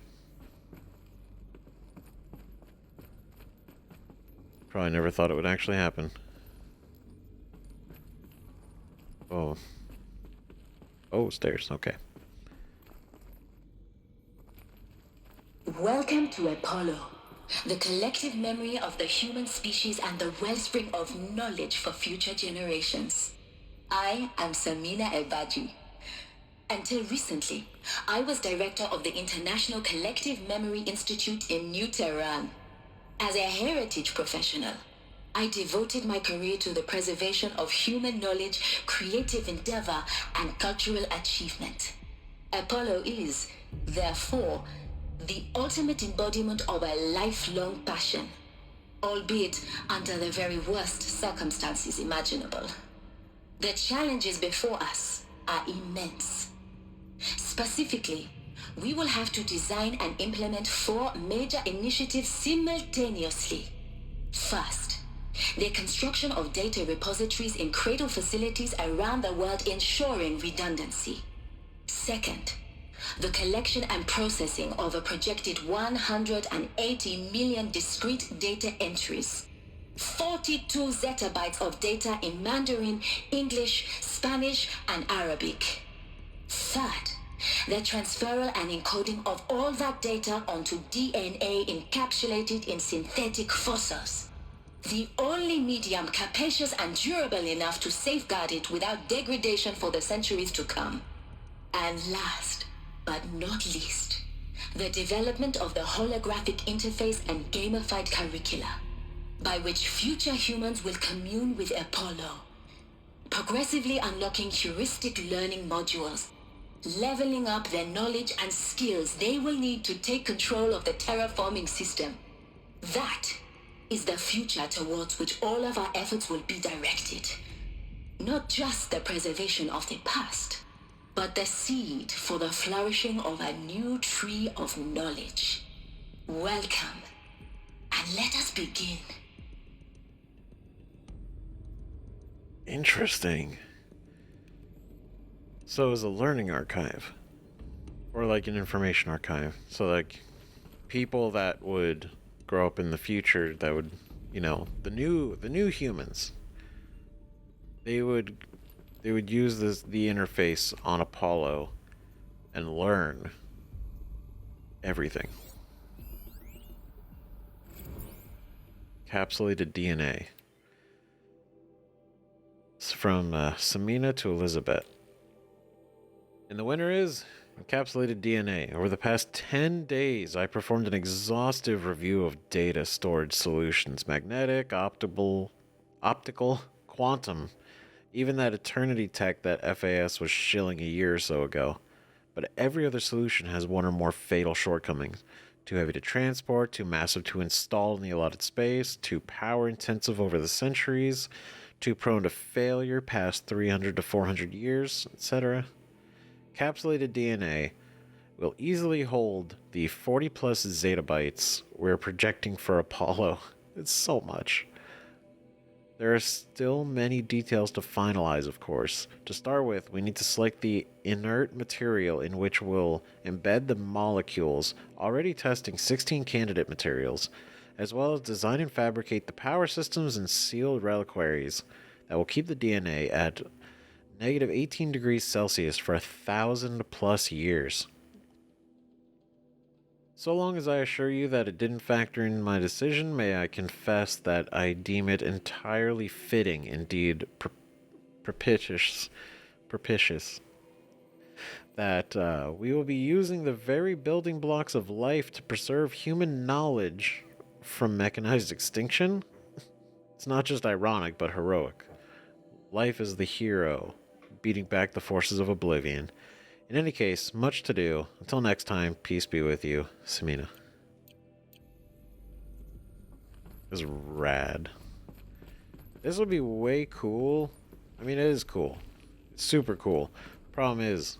Probably never thought it would actually happen. Oh. Oh, stairs. Okay. Welcome to Apollo, the collective memory of the human species and the wellspring of knowledge for future generations. I am Samina Elbaji. Until recently, I was director of the International Collective Memory Institute in New Tehran. As a heritage professional, I devoted my career to the preservation of human knowledge, creative endeavor, and cultural achievement. Apollo is, therefore, the ultimate embodiment of a lifelong passion, albeit under the very worst circumstances imaginable. The challenges before us are immense. Specifically, we will have to design and implement 4 major initiatives simultaneously. First, the construction of data repositories in cradle facilities around the world, ensuring redundancy. Second, the collection and processing of a projected 180 million discrete data entries. 42 zettabytes of data in Mandarin, English, Spanish, and Arabic. Third, the transferal and encoding of all that data onto DNA encapsulated in synthetic fossils. The only medium capacious and durable enough to safeguard it without degradation for the centuries to come. And last, but not least, the development of the holographic interface and gamified curricula, by which future humans will commune with Apollo, progressively unlocking heuristic learning modules, leveling up their knowledge and skills they will need to take control of the terraforming system. That is the future towards which all of our efforts will be directed. Not just the preservation of the past, but the seed for the flourishing of a new tree of knowledge. Welcome, and let us begin. Interesting. So is a learning archive, or like an information archive. So like people that would grow up in the future, that would, you know, the new humans, they would use the interface on Apollo and learn everything. Encapsulated DNA. It's from Samina to Elizabeth. And the winner is encapsulated DNA. Over the past 10 days, I performed an exhaustive review of data storage solutions. Magnetic, optical, quantum, even that eternity tech that FAS was shilling a year or so ago. But every other solution has one or more fatal shortcomings. Too heavy to transport, too massive to install in the allotted space, too power intensive over the centuries, too prone to failure past 300 to 400 years, etc. Encapsulated DNA will easily hold the 40 plus zettabytes we're projecting for Apollo. It's so much. There are still many details to finalize, of course. To start with, we need to select the inert material in which we'll embed the molecules, already testing 16 candidate materials, as well as design and fabricate the power systems and sealed reliquaries that will keep the DNA at negative 18 degrees Celsius for 1,000+ years. So long as I assure you that it didn't factor in my decision, may I confess that I deem it entirely fitting, indeed propitious, that we will be using the very building blocks of life to preserve human knowledge from mechanized extinction. It's not just ironic, but heroic. Life is the hero, beating back the forces of oblivion. In any case, much to do. Until next time, peace be with you, Samina. This is rad. This would be way cool. I mean, it is cool. It's super cool. Problem is,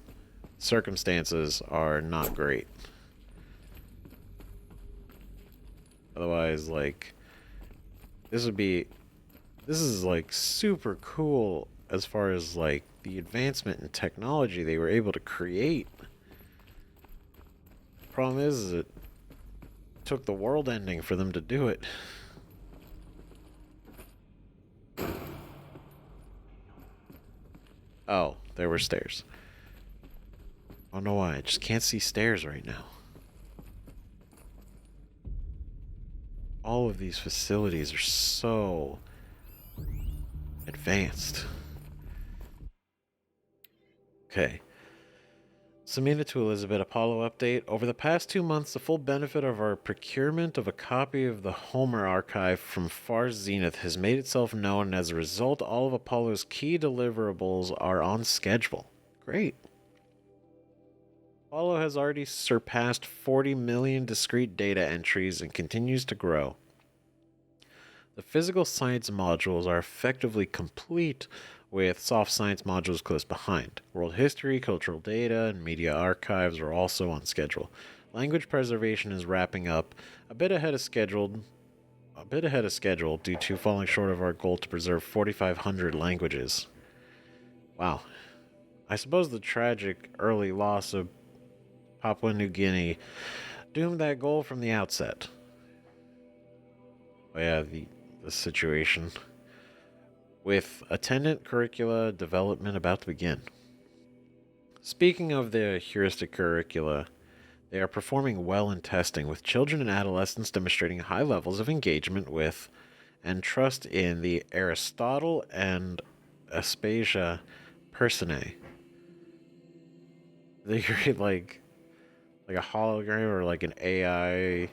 circumstances are not great. Otherwise, like, this is like super cool as far as like the advancement in technology they were able to create. Problem is it took the world ending for them to do it. Oh, there were stairs. I don't know why, I just can't see stairs right now. All of these facilities are so advanced. Okay. Samina to Elizabeth, Apollo update. Over the past 2 months, the full benefit of our procurement of a copy of the Homer archive from Far Zenith has made itself known, and as a result, all of Apollo's key deliverables are on schedule. Great. Apollo has already surpassed 40 million discrete data entries and continues to grow. The physical science modules are effectively complete, with soft science modules close behind. World history, cultural data, and media archives are also on schedule. Language preservation is wrapping up a bit ahead of schedule due to falling short of our goal to preserve 4,500 languages. Wow. I suppose the tragic early loss of Papua New Guinea doomed that goal from the outset. Oh yeah, the situation. With attendant curricula development about to begin. Speaking of the heuristic curricula, they are performing well in testing, with children and adolescents demonstrating high levels of engagement with and trust in the Aristotle and Aspasia Personae. They create like a hologram or like an AI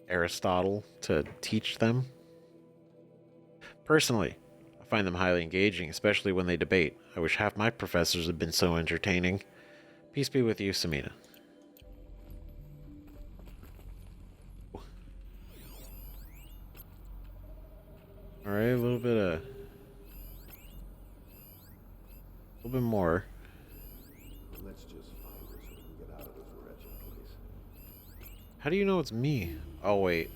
Aristotle to teach them. Personally, I find them highly engaging, especially when they debate. I wish half my professors had been so entertaining. Peace be with you, Samina. Alright, a little bit more. Let's just find her so we can get out of this wretched place. How do you know it's me? Oh wait.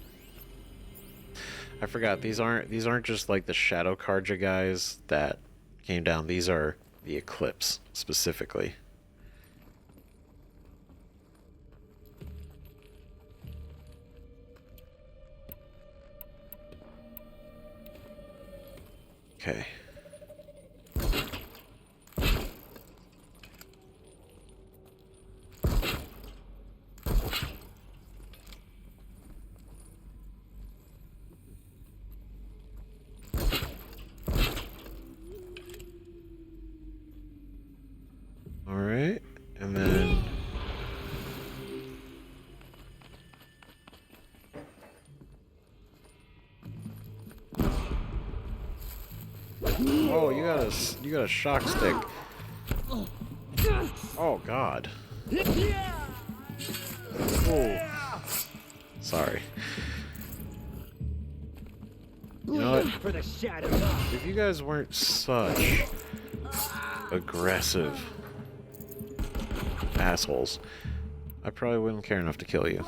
I forgot, these aren't just like the Shadow Karja guys that came down. These are the Eclipse, specifically. Okay. Alright, and then... Oh, you got a shock stick. Oh God. Oh. Sorry. You know what? If you guys weren't such aggressive assholes, I probably wouldn't care enough to kill you.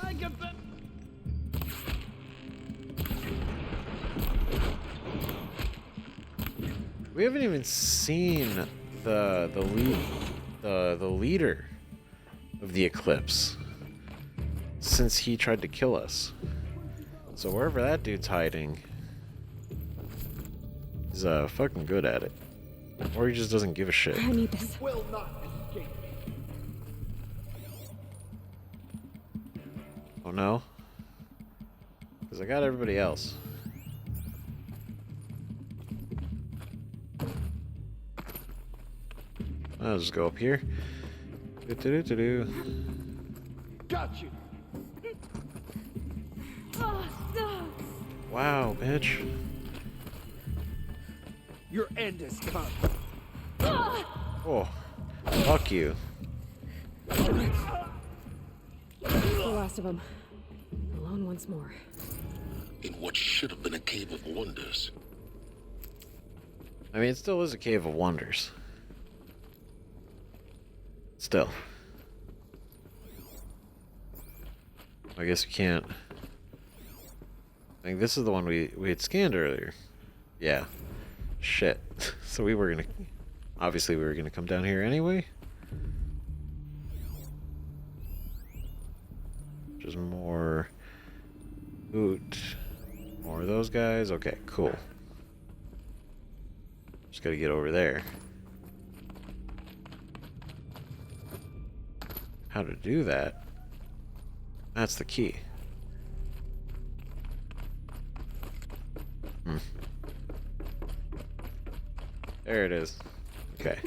We haven't even seen the leader of the Eclipse since he tried to kill us. So wherever that dude's hiding, he's fucking good at it, or he just doesn't give a shit. I need this. Will not escape me. Oh no, because I got everybody else. I'll just go up here. Got you. Wow, bitch. Your end has come. Oh, fuck you. The last of them. Alone once more. In what should have been a cave of wonders. I mean, it still is a cave of wonders. Still. I guess we can't. I think this is the one we had scanned earlier. Yeah. Shit. So we were gonna... Obviously we were gonna come down here anyway. Just more... Oot. More of those guys. Okay, cool. Just gotta get over there. How to do that? That's the key. There it is. Okay.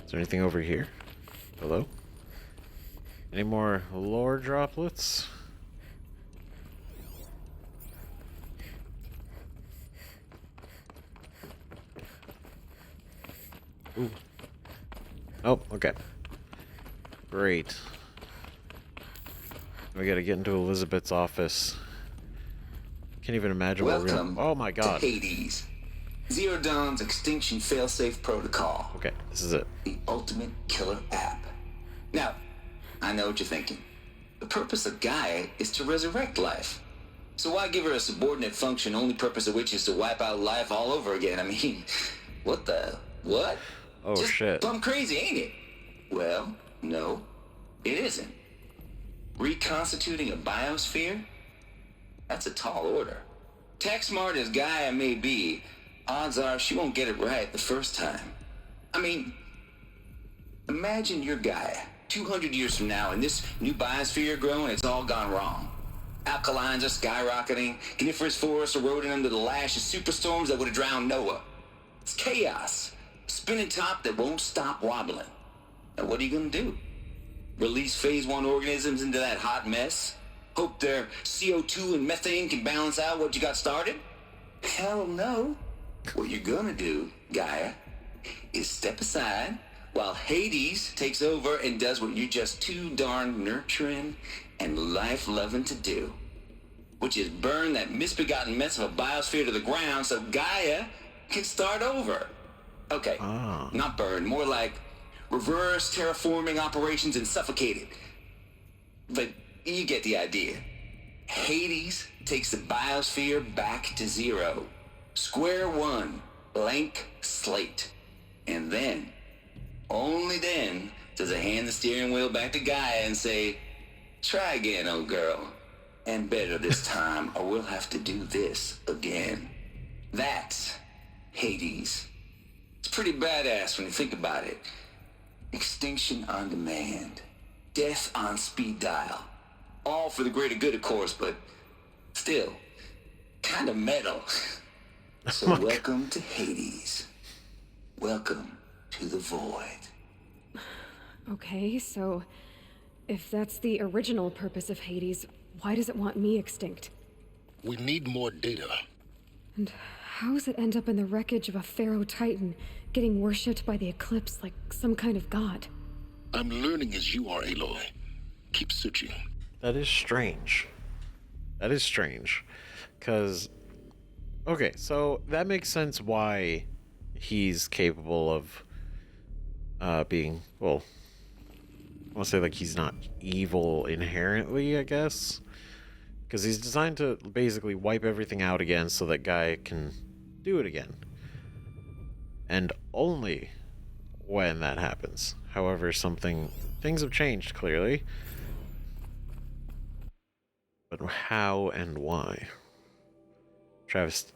Is there anything over here? Hello? Any more lore droplets? Ooh. Oh, okay. Great. We gotta get into Elizabeth's office. Can't even imagine what we're gonna... Oh my god. To Hades. Zero Dawn's extinction failsafe protocol. Okay, this is it. The ultimate killer app. Now, I know what you're thinking. The purpose of Gaia is to resurrect life. So why give her a subordinate function, only purpose of which is to wipe out life all over again? I mean, what the... What? Oh, just shit. plumb crazy, ain't it? Well, no, it isn't. Reconstituting a biosphere? That's a tall order. Tech smart as Gaia may be, odds are she won't get it right the first time. I mean, imagine you're Gaia, 200 years from now, and this new biosphere growing, it's all gone wrong. Alkalines are skyrocketing, coniferous forests eroding under the lash of superstorms that would have drowned Noah. It's chaos. Spinning top that won't stop wobbling. Now what are you gonna do? Release phase 1 organisms into that hot mess? Hope their CO2 and methane can balance out what you got started? Hell no. What you're gonna do, Gaia, is step aside while Hades takes over and does what you're just too darn nurturing and life-loving to do. Which is burn that misbegotten mess of a biosphere to the ground so Gaia can start over. Okay, not burn, more like reverse terraforming operations and suffocate it. But you get the idea. Hades takes the biosphere back to zero. Square one, blank slate. And then, only then, does it hand the steering wheel back to Gaia and say, try again, old girl. And better this time, or we'll have to do this again. That's Hades. It's pretty badass when you think about it. Extinction on demand. Death on speed dial. All for the greater good, of course, but still, kind of metal. So welcome to Hades. Welcome to the void. Okay, so if that's the original purpose of Hades, why does it want me extinct? We need more data. And how does it end up in the wreckage of a pharaoh titan, getting worshipped by the Eclipse like some kind of god? I'm learning as you are, Aloy. Keep searching. That is strange. That is strange. Because... Okay, so that makes sense why he's capable of being... Well, I want to say like he's not evil inherently, I guess. Because he's designed to basically wipe everything out again so that Gaia can do it again. And only when that happens. However, things have changed, clearly. But how and why? Travis.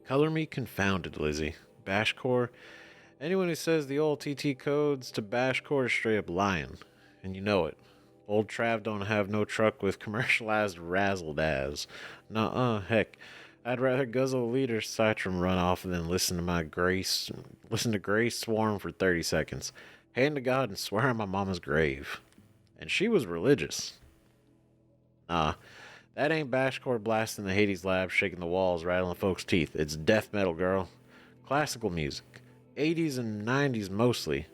Color me confounded, Lizzie. Bashcore. Anyone who says the old TT codes to Bashcore is straight up lying. And you know it. Old Trav don't have no truck with commercialized razzle-dazz. Nuh-uh, heck. I'd rather guzzle a liter Citrum runoff than listen to Grace swarm for 30 seconds. Hand to God and swear on my mama's grave. And she was religious. That ain't Bashcore blasting the Hades lab, shaking the walls, rattling folks' teeth. It's death metal, girl. Classical music. 80s and 90s mostly.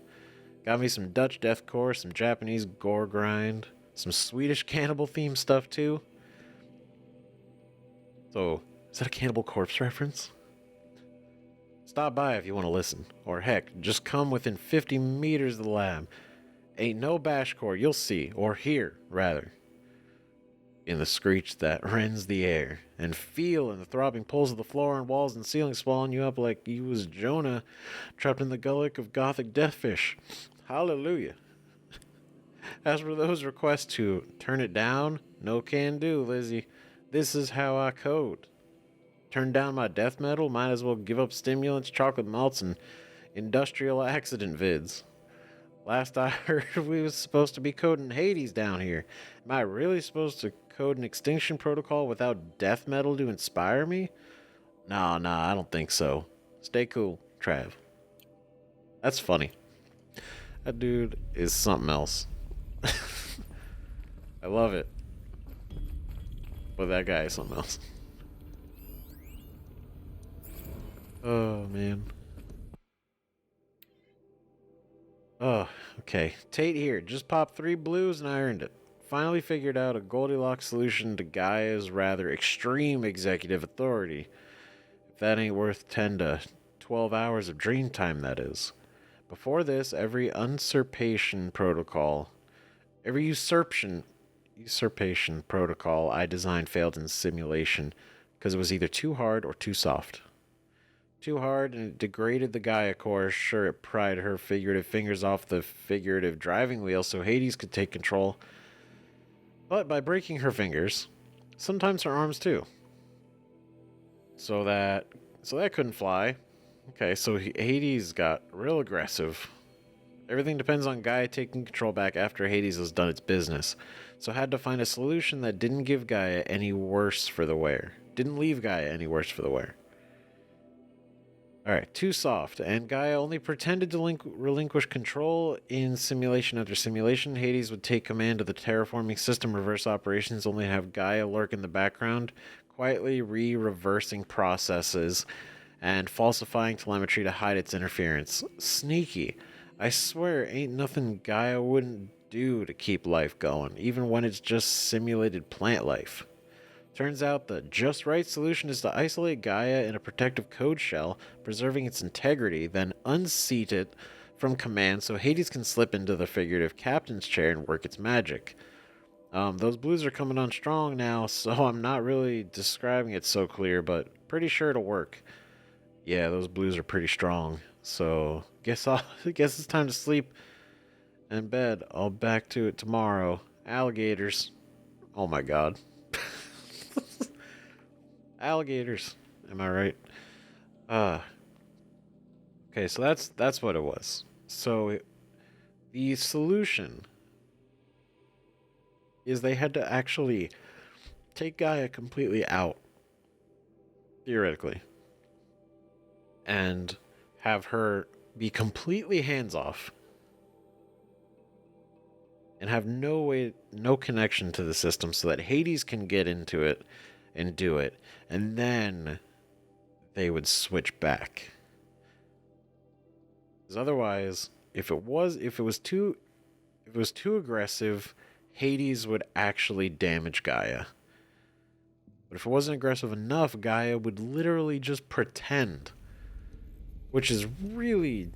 Got me some Dutch deathcore, some Japanese gore grind, some Swedish cannibal theme stuff too. So, is that a Cannibal Corpse reference? Stop by if you want to listen. Or heck, just come within 50 meters of the lab. Ain't no Bashcore, you'll see, or hear, rather. In the screech that rends the air, and feel in the throbbing pulse of the floor and walls and ceiling swallowing you up like you was Jonah trapped in the gullet of gothic deathfish. Hallelujah. As for those requests to turn it down, no can do, Lizzie. This is how I code. Turn down my death metal, might as well give up stimulants, chocolate malts, and industrial accident vids. Last I heard, we was supposed to be coding Hades down here. Am I really supposed to code an extinction protocol without death metal to inspire me? Nah, I don't think so. Stay cool, Trav. That's funny. That dude is something else. I love it. But that guy is something else. Oh, man. Oh, okay. Tate here. Just popped 3 blues and I earned it. Finally figured out a Goldilocks solution to Gaia's rather extreme executive authority. If that ain't worth 10 to 12 hours of dream time, that is. Before this, every usurpation protocol I designed failed in simulation because it was either too hard or too soft. Too hard, and it degraded the Gaia core. Sure, it pried her figurative fingers off the figurative driving wheel so Hades could take control. But by breaking her fingers, sometimes her arms too. So that couldn't fly. Okay, so Hades got real aggressive. Everything depends on Gaia taking control back after Hades has done its business. So had to find a solution that didn't give Gaia any worse for the wear. Didn't leave Gaia any worse for the wear. Alright, too soft, and Gaia only pretended to relinquish control in simulation after simulation. Hades would take command of the terraforming system, reverse operations, only have Gaia lurk in the background, quietly reversing processes and falsifying telemetry to hide its interference. Sneaky. I swear, ain't nothing Gaia wouldn't do to keep life going, even when it's just simulated plant life. Turns out the just right solution is to isolate Gaia in a protective code shell, preserving its integrity, then unseat it from command so Hades can slip into the figurative captain's chair and work its magic. Those blues are coming on strong now, so I'm not really describing it so clear, but pretty sure it'll work. Yeah, those blues are pretty strong, so guess it's time to sleep and bed. I'll back to it tomorrow. Alligators. Oh my god. Alligators. Am I right? Okay, so that's what it was. So the solution is they had to actually take Gaia completely out, theoretically, and have her be completely hands-off and have no connection to the system so that Hades can get into it and do it, and then they would switch back. Because otherwise, if it was too aggressive, Hades would actually damage Gaia. But if it wasn't aggressive enough, Gaia would literally just pretend, which is really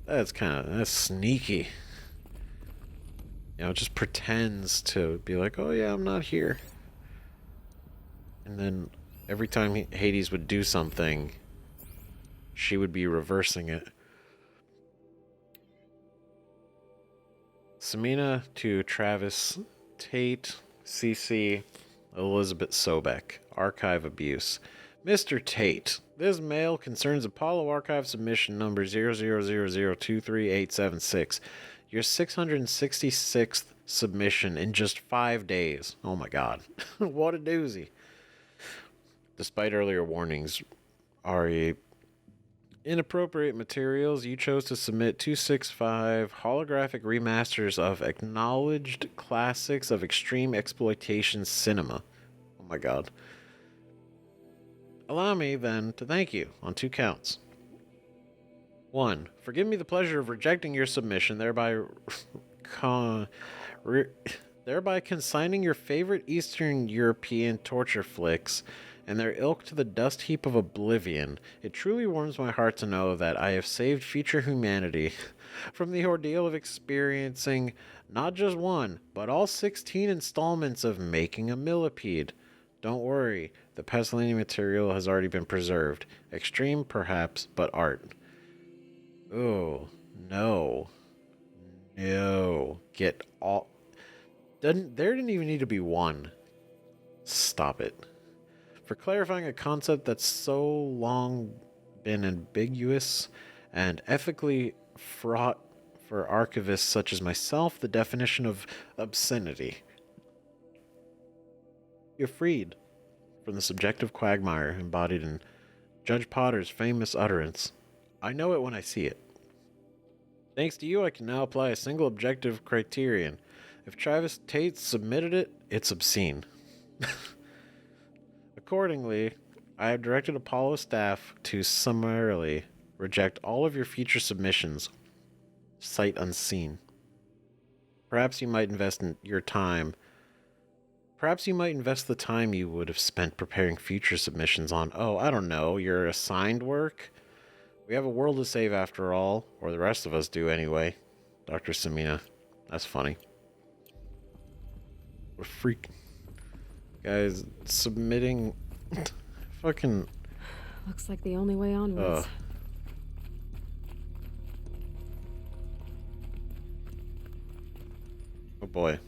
that's sneaky. you know, just pretends to be like, oh yeah, I'm not here. And then every time Hades would do something, she would be reversing it. Samina to Travis, Tate, CC, Elizabeth Sobek. Archive abuse. Mr. Tate, this mail concerns Apollo Archive submission number 0000238876. Your 666th submission in just 5 days. Oh my god. What a doozy. Despite earlier warnings, RE inappropriate materials, you chose to submit 265 holographic remasters of acknowledged classics of extreme exploitation cinema. Oh my god. Allow me, then, to thank you on 2 counts. 1. Forgive me the pleasure of rejecting your submission, thereby consigning your favorite Eastern European torture flicks and their ilk to the dust heap of oblivion. It truly warms my heart to know that I have saved future humanity from the ordeal of experiencing not just one, but all 16 installments of Making a Millipede. Don't worry, the Pasolini material has already been preserved. Extreme, perhaps, but art. Oh, no. No. Get all... There didn't even need to be one. Stop it. For clarifying a concept that's so long been ambiguous and ethically fraught for archivists such as myself, the definition of obscenity. You're freed from the subjective quagmire embodied in Judge Potter's famous utterance, I know it when I see it. Thanks to you, I can now apply a single objective criterion. If Travis Tate submitted it, it's obscene. Accordingly, I have directed Apollo staff to summarily reject all of your future submissions, sight unseen. Perhaps you might invest the time you would have spent preparing future submissions on, I don't know, your assigned work? We have a world to save after all, or the rest of us do anyway. Dr. Samina. That's funny. What a freak. Guys, submitting... fucking... Looks like the only way onwards. Oh boy.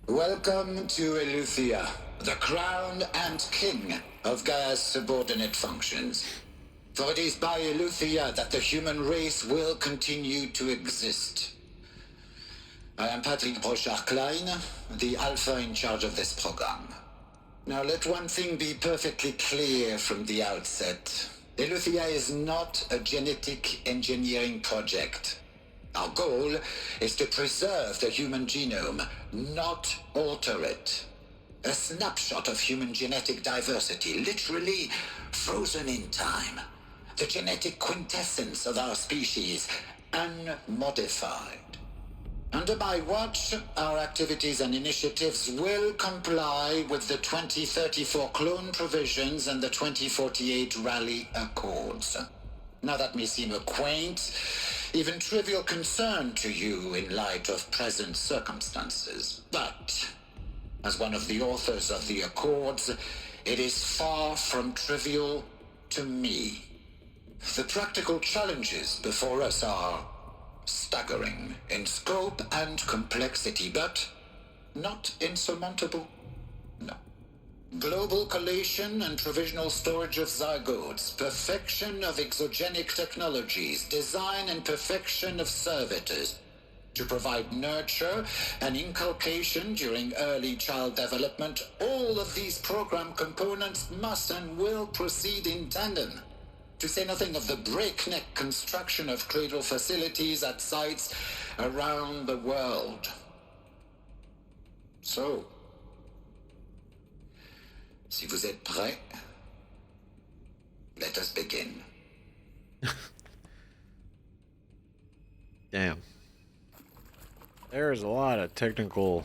Welcome to ELEUTHIA, the crown and king of Gaia's subordinate functions. For it is by ELEUTHIA that the human race will continue to exist. I am Patrick Brochard-Klein, the alpha in charge of this program. Now let one thing be perfectly clear from the outset. ELEUTHIA is not a genetic engineering project. Our goal is to preserve the human genome, not alter it. A snapshot of human genetic diversity, literally frozen in time. The genetic quintessence of our species, unmodified. Under my watch, our activities and initiatives will comply with the 2034 clone provisions and the 2048 Rally Accords. Now that may seem a quaint, even trivial concern to you in light of present circumstances, but as one of the authors of the Accords, it is far from trivial to me. The practical challenges before us are staggering in scope and complexity, but not insurmountable. No. Global collation and provisional storage of zygotes, perfection of exogenic technologies, design and perfection of servitors, to provide nurture and inculcation during early child development. All of these program components must and will proceed in tandem. To say nothing of the breakneck construction of cradle facilities at sites around the world. So, si vous êtes prêts, let us begin. Damn. There's a lot of technical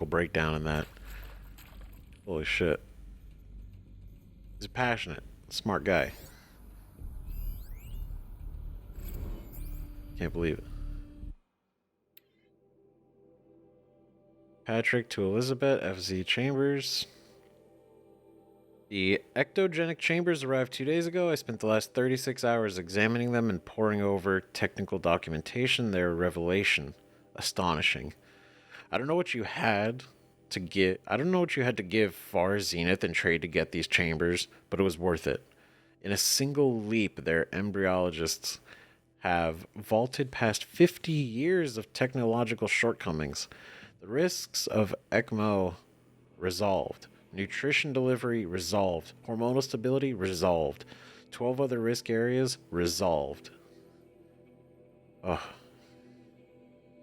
breakdown in that. Holy shit. He's passionate. Smart guy. Can't believe it. Patrick to Elizabeth, FZ Chambers. The ectogenic chambers arrived 2 days ago. I spent the last 36 hours examining them and poring over technical documentation. Their revelation. Astonishing. I don't know what you had to give. I don't know what you had to give Far Zenith in trade to get these chambers, but it was worth it. In a single leap, their embryologists have vaulted past 50 years of technological shortcomings. The risks of ECMO resolved. Nutrition delivery resolved. Hormonal stability resolved. 12 other risk areas resolved. Ugh.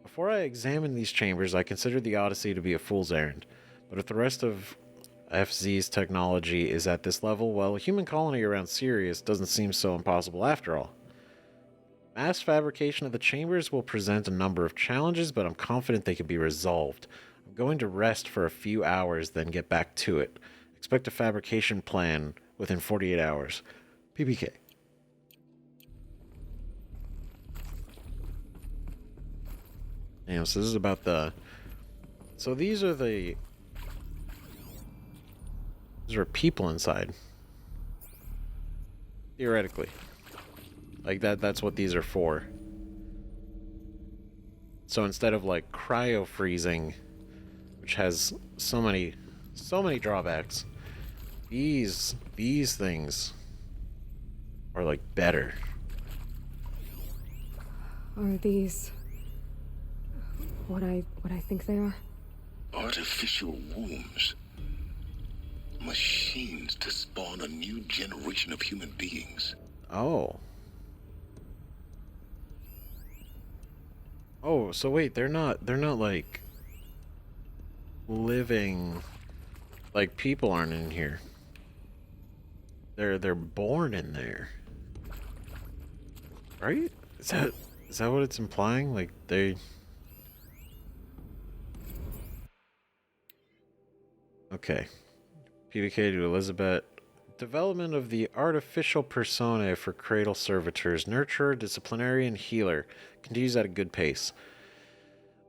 Before I examined these chambers, I considered the Odyssey to be a fool's errand. But if the rest of FZ's technology is at this level, well, a human colony around Sirius doesn't seem so impossible after all. Mass fabrication of the chambers will present a number of challenges, but I'm confident they can be resolved. I'm going to rest for a few hours, then get back to it. Expect a fabrication plan within 48 hours. PPK. Damn, so this is about the... So these are the... These are people inside. Theoretically. Like that's what these are for. So instead of like cryo freezing, which has so many drawbacks, these things are like better. Are these what I think they are? Artificial wombs. Machines to spawn a new generation of human beings. Oh. Oh, so wait, they're not like living, like people aren't in here. They're born in there. Right? Is that what it's implying? Like they... Okay. PBK to Elizabeth. Development of the artificial personae for cradle servitors, nurturer, disciplinarian, healer continues at a good pace.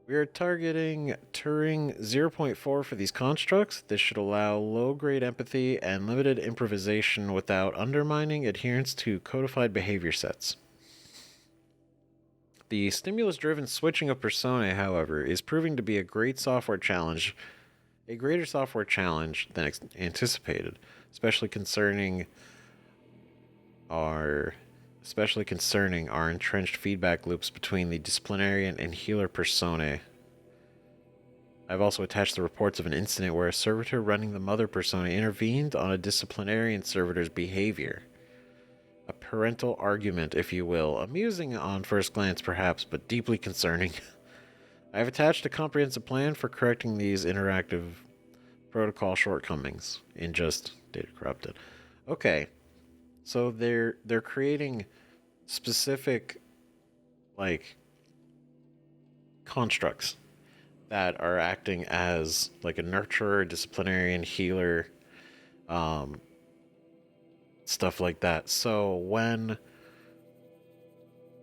We are targeting Turing 0.4 for these constructs. This should allow low-grade empathy and limited improvisation without undermining adherence to codified behavior sets. The stimulus-driven switching of personae, however, is proving to be a greater software challenge than anticipated. Especially concerning our entrenched feedback loops between the disciplinarian and healer personae. I've also attached the reports of an incident where a servitor running the mother persona intervened on a disciplinarian servitor's behavior. A parental argument, if you will, amusing on first glance perhaps, but deeply concerning. I have attached a comprehensive plan for correcting these interactive protocol shortcomings in just data corrupted. Okay, so they're creating specific like constructs that are acting as like a nurturer, disciplinarian, healer, stuff like that. So when,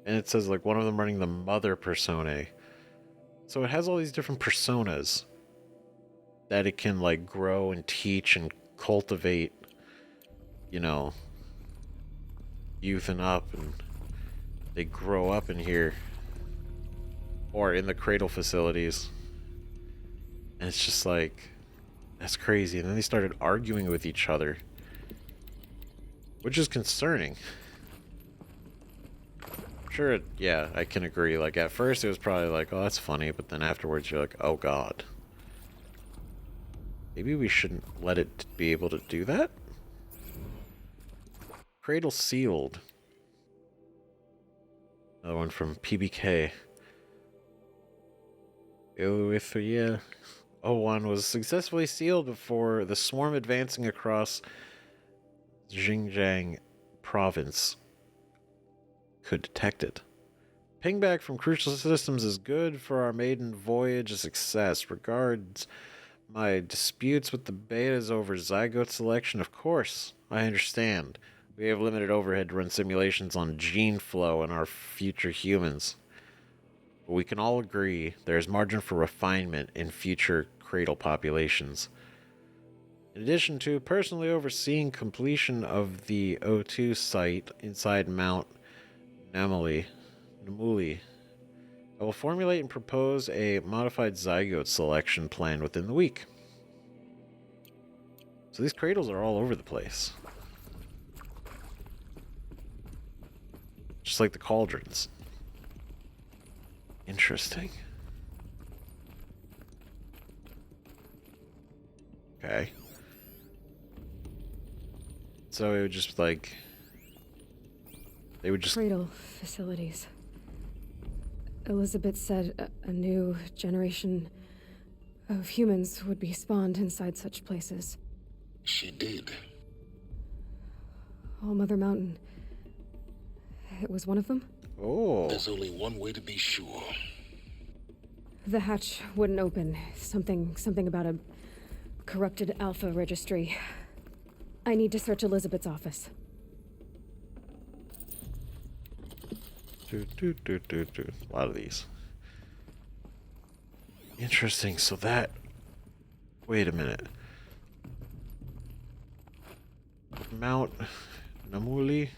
and it says like one of them running the mother personae, so it has all these different personas that it can like grow and teach and cultivate, you know, youthen up, and they grow up in here or in the cradle facilities, and it's just like, that's crazy. And then they started arguing with each other, which is concerning. Sure, yeah, I can agree. Like at first it was probably like, oh, that's funny, but then afterwards you're like, oh god, maybe we shouldn't let it be able to do that. Cradle sealed. Another one from PBK. ELEUTHIA 01 was successfully sealed before the swarm advancing across Xinjiang province could detect it. Pingback from crucial systems is good for our maiden voyage a success. Regards, my disputes with the betas over zygote selection. Of course, I understand. We have limited overhead to run simulations on gene flow and our future humans. But we can all agree there is margin for refinement in future cradle populations. In addition to personally overseeing completion of the O2 site inside Mount Namuli, I will formulate and propose a modified zygote selection plan within the week. So these cradles are all over the place. Just like the cauldrons. Interesting. Okay. So it would just like... They would just... Cradle facilities. Elizabeth said a new generation of humans would be spawned inside such places. She did. All Mother Mountain. It was one of them? Oh. There's only one way to be sure. The hatch wouldn't open. Something about a corrupted alpha registry. I need to search Elizabeth's office. A lot of these. Interesting. So that... Wait a minute. Mount Namuli?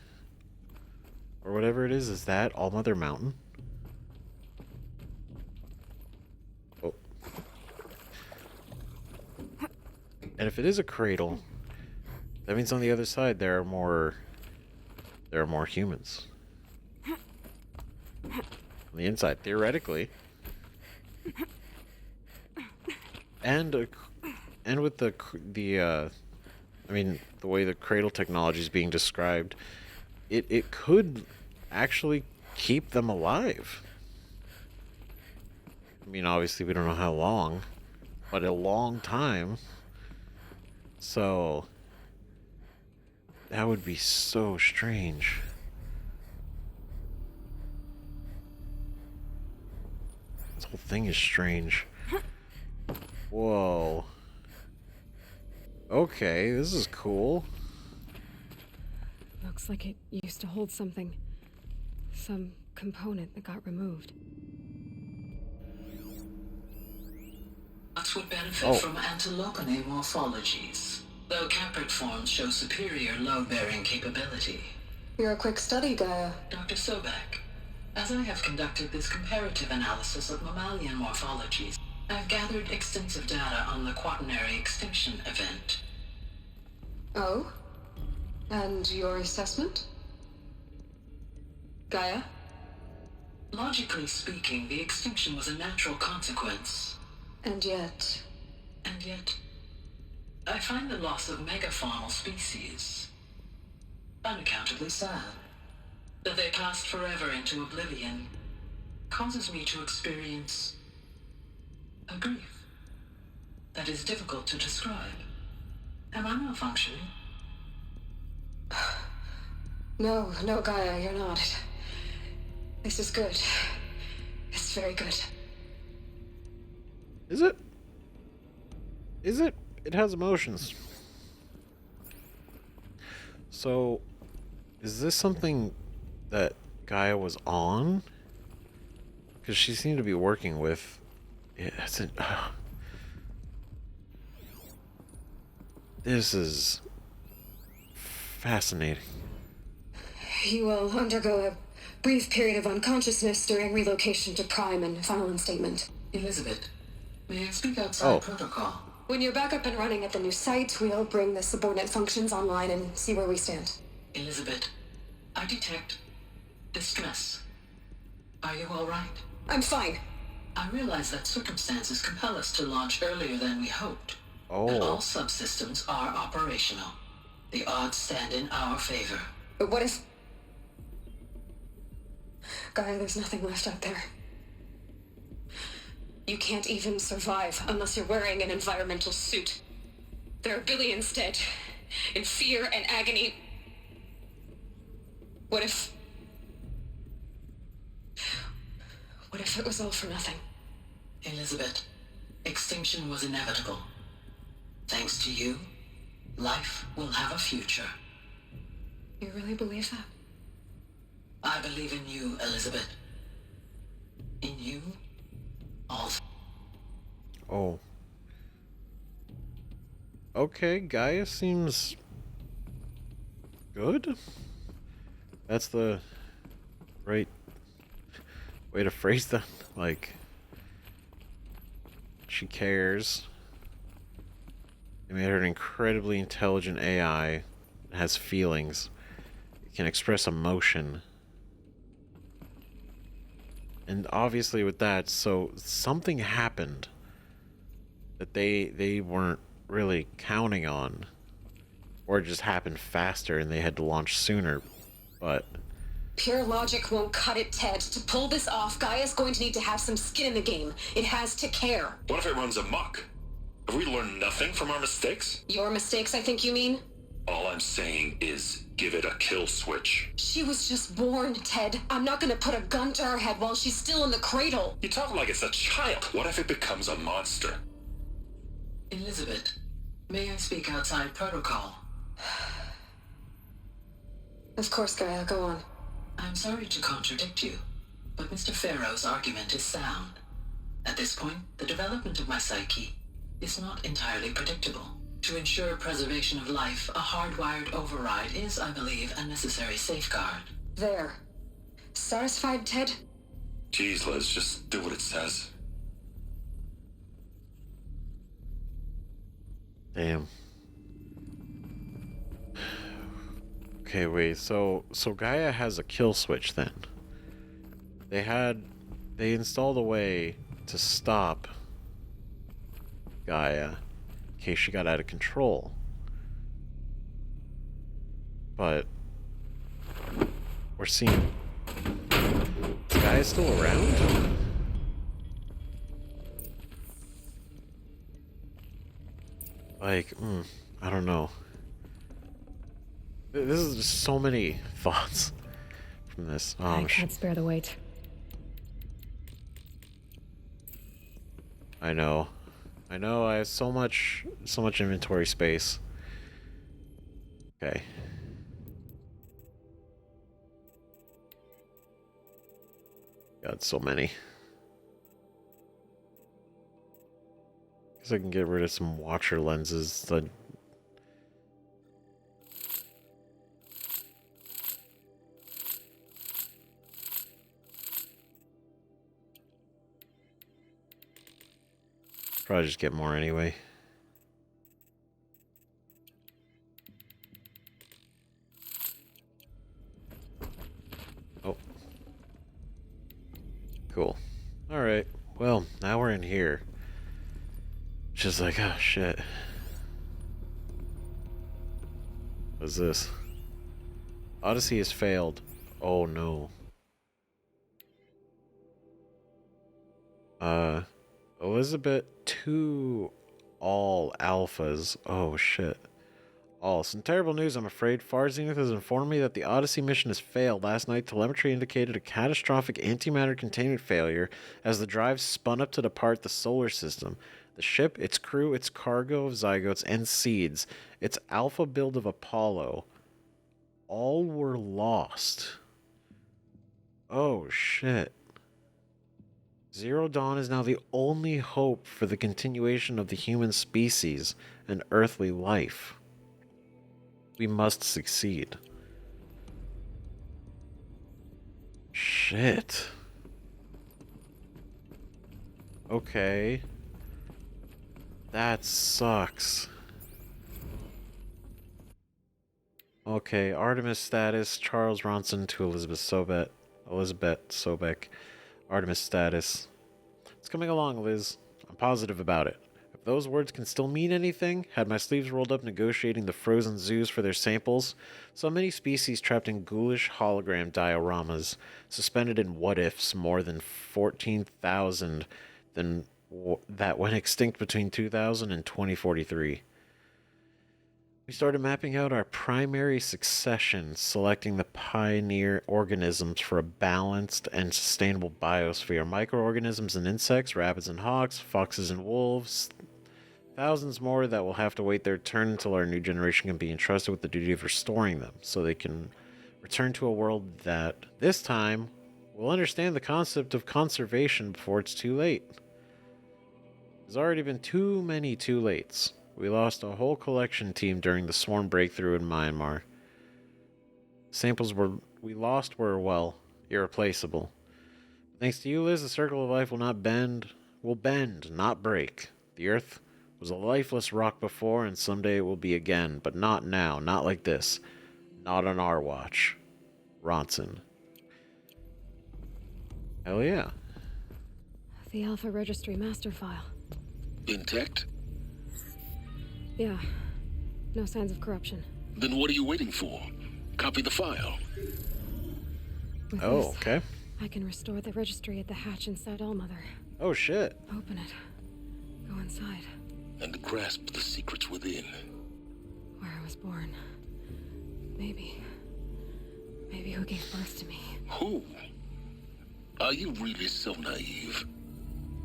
Or whatever it is that All Mother Mountain? Oh. And if it is a cradle, that means on the other side there are more humans. On the inside, theoretically. And with the I mean, the way the cradle technology is being described, it could actually keep them alive. I mean, obviously we don't know how long, but a long time. So that would be so strange. This whole thing is strange. Whoa. Okay, this is cool. Looks like it used to hold something. Some component that got removed. Would benefit from antilocone morphologies, though caprid forms show superior load-bearing capability. You're a quick study, Gaia. Dr. Sobek, as I have conducted this comparative analysis of mammalian morphologies, I've gathered extensive data on the quaternary extinction event. Oh? And your assessment? Gaia? Logically speaking, the extinction was a natural consequence. And yet, I find the loss of megafaunal species unaccountably sad. That they passed forever into oblivion causes me to experience a grief that is difficult to describe. Am I malfunctioning? No, Gaia, you're not. This is good. It's very good. Is it? Is it? It has emotions. So, is this something that Gaia was on? Because she seemed to be working with... This is... fascinating. You will undergo a brief period of unconsciousness during relocation to Prime and final instatement. Elizabeth, may I speak outside protocol? When you're back up and running at the new site, we'll bring the subordinate functions online and see where we stand. Elizabeth, I detect distress. Are you all right? I'm fine. I realize that circumstances compel us to launch earlier than we hoped. And all subsystems are operational. The odds stand in our favor. But what if... Gaia, there's nothing left out there. You can't even survive unless you're wearing an environmental suit. There are billions dead, in fear and agony. What if it was all for nothing? Elizabeth, extinction was inevitable. Thanks to you, life will have a future. You really believe that? I believe in you, Elizabeth. In you, all. Oh. Okay, Gaia seems good. That's the right way to phrase that. Like, she cares. They made her an incredibly intelligent AI. It has feelings. It can express emotion. And obviously with that, so something happened that they weren't really counting on. Or it just happened faster and they had to launch sooner. But Pure logic won't cut it, Ted. To pull this off, Gaia's going to need to have some skin in the game. It has to care. What if it runs amok? Have we learned nothing from our mistakes? Your mistakes, I think you mean? All I'm saying is give it a kill switch. She was just born, Ted. I'm not gonna put a gun to her head while she's still in the cradle. You talk like it's a child. What if it becomes a monster? Elizabeth, may I speak outside protocol? Of course, Gaia, go on. I'm sorry to contradict you, but Mr. Farrow's argument is sound. At this point, the development of my psyche is not entirely predictable. To ensure preservation of life, a hardwired override is, I believe, a necessary safeguard. There. Satisfied, Ted? Jeez, Liz, just do what it says. damn. Okay, wait, so Gaia has a kill switch then. They installed a way to stop Gaia in case she got out of control. But we're seeing, is Gaia still around? Like, I don't know. This is just so many thoughts from this. I can't spare the weight. I know. I have so much inventory space. Okay. God, so many. Guess I can get rid of some watcher lenses. Probably just get more anyway. Oh. Cool. Alright. Well, now we're in here. Just like, oh shit. What's this? Odyssey has failed. Oh no. Elizabeth 2 all alphas. Oh shit. All. Some terrible news, I'm afraid. Far Zenith has informed me that the Odyssey mission has failed. Last night, telemetry indicated a catastrophic antimatter containment failure as the drive spun up to depart the solar system. The ship, its crew, its cargo of zygotes and seeds, its alpha build of Apollo, all were lost. Oh shit. Zero Dawn is now the only hope for the continuation of the human species and earthly life. We must succeed. Shit. Okay. That sucks. Okay, Artemis status, Charles Ronson to Elizabeth Sobek. Artemis status. It's coming along, Liz. I'm positive about it. If those words can still mean anything, had my sleeves rolled up negotiating the frozen zoos for their samples, so many species trapped in ghoulish hologram dioramas, suspended in what-ifs more than 14,000 that went extinct between 2000 and 2043. We started mapping out our primary succession, selecting the pioneer organisms for a balanced and sustainable biosphere. Microorganisms and insects, rabbits and hawks, foxes and wolves, thousands more that will have to wait their turn until our new generation can be entrusted with the duty of restoring them, so they can return to a world that, this time, will understand the concept of conservation before it's too late. There's already been too many too lates. We lost a whole collection team during the swarm breakthrough in Myanmar. Samples we lost were, well, irreplaceable. Thanks to you, Liz, the circle of life will bend, not break. The Earth was a lifeless rock before, and someday it will be again, but not now, not like this. Not on our watch. Ronson. Hell yeah. The Alpha Registry master file. Intact? Yeah. No signs of corruption. Then what are you waiting for? Copy the file. With Oh, this, okay. I can restore the registry at the hatch inside Allmother. Oh, shit. Open it. Go inside. And grasp the secrets within. Where I was born. Maybe who gave birth to me. Who? Are you really so naive?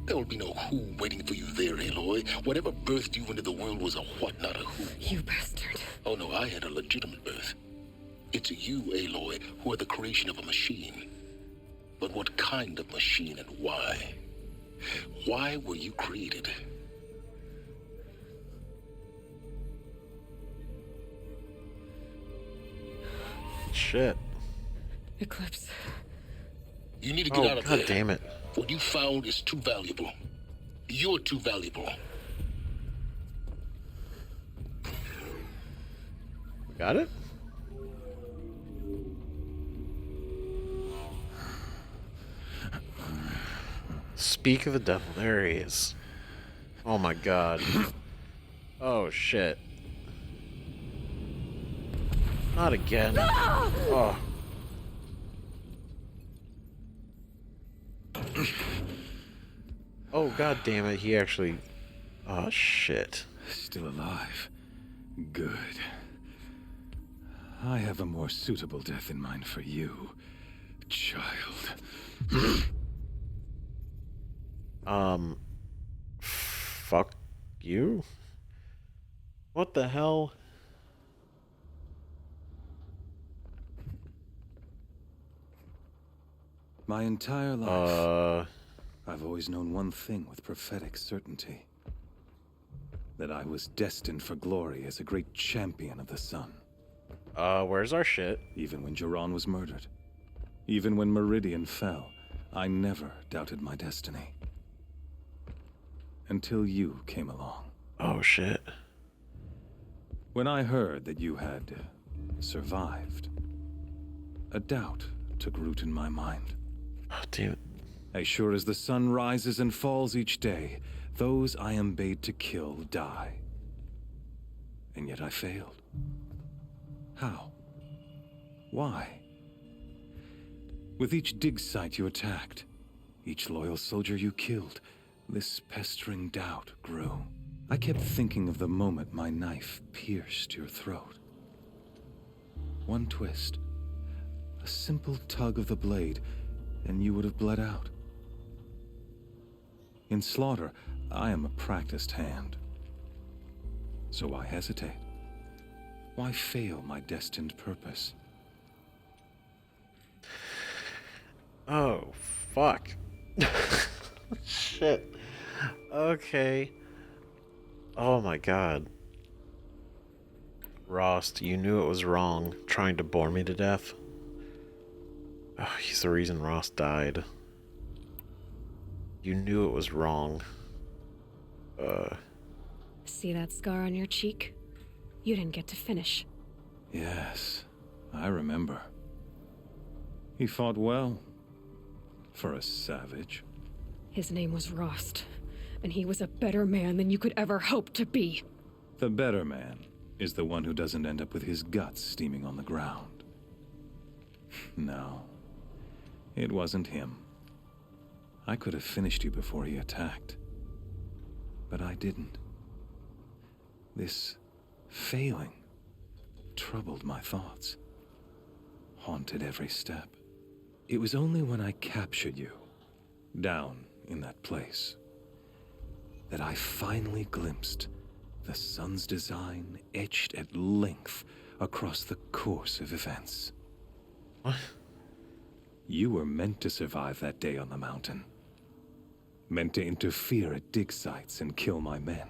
There will be no who waiting for you there, Aloy. Whatever birthed you into the world was a what, not a who. You bastard. Oh no, I had a legitimate birth. It's you, Aloy, who are the creation of a machine. But what kind of machine and why? Why were you created? Shit. Eclipse. You need to get out of there. God damn it. What you found is too valuable. You're too valuable. Got it? Speak of the devil. There he is. Oh my god. Oh shit. Not again. Oh. Oh god damn it, he actually... Oh shit. Still alive. Good. I have a more suitable death in mind for you, child. Fuck you? What the hell? My entire life, I've always known one thing with prophetic certainty. That I was destined for glory as a great champion of the sun. Where's our shit? Even when Jiran was murdered. Even when Meridian fell, I never doubted my destiny. Until you came along. Oh, shit. When I heard that you had survived, a doubt took root in my mind. Oh, damn it. As sure as the sun rises and falls each day, those I am bade to kill die. And yet I failed. How? Why? With each dig site you attacked, each loyal soldier you killed, this pestering doubt grew. I kept thinking of the moment my knife pierced your throat. One twist, a simple tug of the blade, and you would have bled out. In slaughter, I am a practiced hand. So why hesitate? Why fail my destined purpose? Oh, fuck. Shit. Okay. Oh my god. Rost, you knew it was wrong, trying to bore me to death. Oh, he's the reason Rost died. You knew it was wrong. See that scar on your cheek? You didn't get to finish. Yes, I remember. He fought well. For a savage. His name was Rost, and he was a better man than you could ever hope to be. The better man is the one who doesn't end up with his guts steaming on the ground. No, it wasn't him. I could have finished you before he attacked. But I didn't. This failing troubled my thoughts, haunted every step. It was only when I captured you, down in that place, that I finally glimpsed the sun's design etched at length across the course of events. What? You were meant to survive that day on the mountain. Meant to interfere at dig sites and kill my men.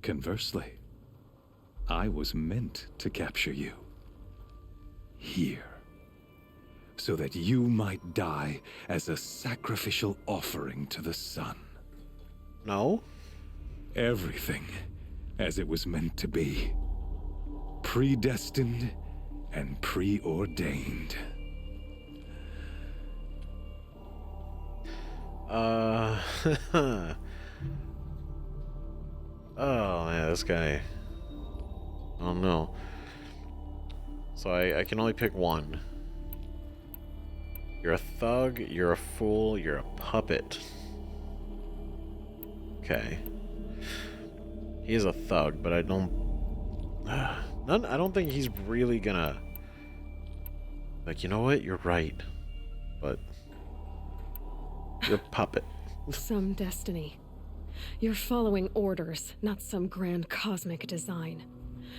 Conversely, I was meant to capture you. Here. So that you might die as a sacrificial offering to the sun. No? Everything as it was meant to be. Predestined and preordained. Oh, man, this guy. Oh, no. So I can only pick one. You're a thug, you're a fool, you're a puppet. Okay. He is a thug, but I don't... I don't think he's really gonna... Like, you know what? You're right. But... You're a puppet. Some destiny. You're following orders, not some grand cosmic design.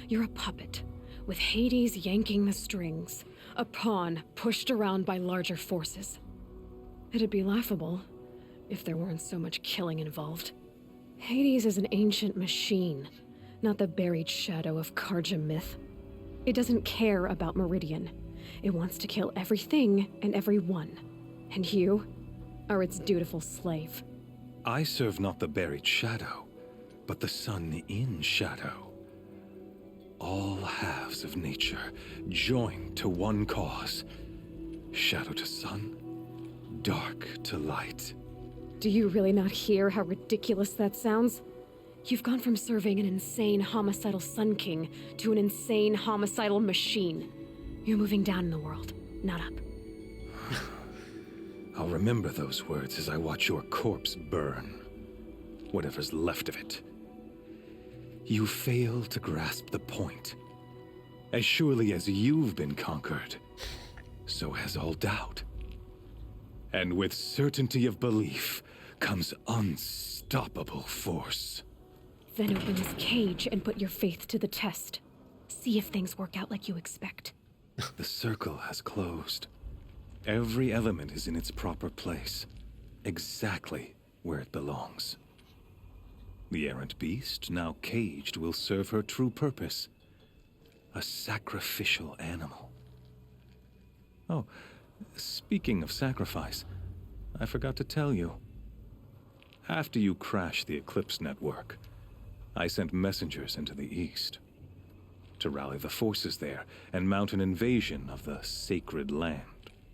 You're a puppet, with Hades yanking the strings. A pawn pushed around by larger forces. It'd be laughable if there weren't so much killing involved. Hades is an ancient machine, not the buried shadow of Karja myth. It doesn't care about Meridian. It wants to kill everything and everyone. And you are its dutiful slave. I serve not the buried shadow, but the sun in shadow. All halves of nature joined to one cause. Shadow to sun, dark to light. Do you really not hear how ridiculous that sounds? You've gone from serving an insane homicidal Sun King to an insane homicidal machine. You're moving down in the world, not up. I'll remember those words as I watch your corpse burn. Whatever's left of it. You fail to grasp the point. As surely as you've been conquered, so has all doubt. And with certainty of belief comes unstoppable force. Then open this cage and put your faith to the test. See if things work out like you expect. The circle has closed. Every element is in its proper place, exactly where it belongs. The errant beast, now caged, will serve her true purpose. A sacrificial animal. Oh, speaking of sacrifice, I forgot to tell you. After you crashed the Eclipse network, I sent messengers into the east to rally the forces there and mount an invasion of the sacred land.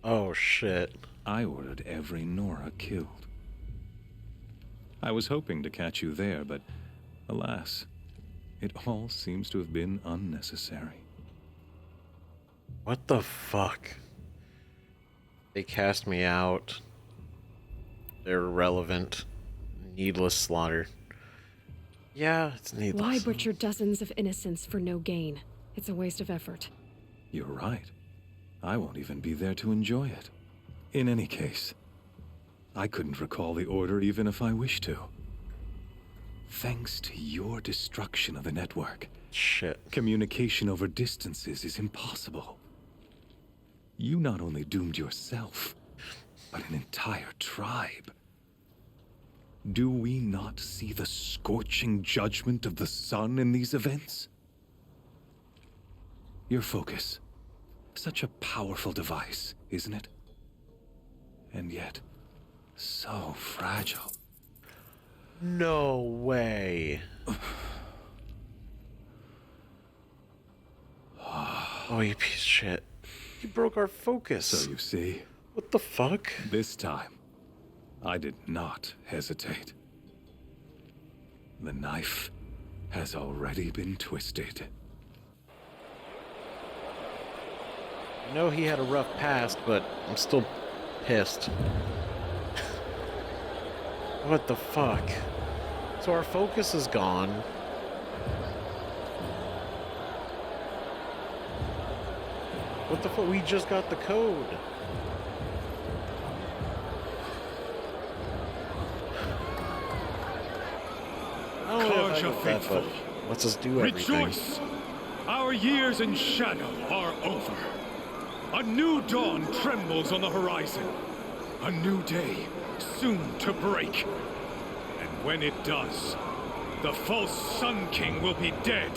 Oh, shit. I ordered every Nora killed. I was hoping to catch you there, but alas, it all seems to have been unnecessary. What the fuck? They cast me out. They're irrelevant. Needless slaughter. Yeah, it's needless. Why butcher dozens of innocents for no gain? It's a waste of effort. You're right. I won't even be there to enjoy it. In any case, I couldn't recall the order even if I wished to. Thanks to your destruction of the network, communication over distances is impossible. You not only doomed yourself, but an entire tribe. Do we not see the scorching judgment of the sun in these events? Your focus. Such a powerful device, isn't it? And yet, so fragile. No way. Oh, you piece of shit. You broke our focus. So you see. What the fuck? This time, I did not hesitate. The knife has already been twisted. I know he had a rough past, but I'm still pissed. What the fuck? So our focus is gone. What the fuck? We just got the code. Karja faithful, lets us do everything. Rejoice! Our years in shadow are over. A new dawn trembles on the horizon. A new day soon to break. And when it does, the false Sun King will be dead,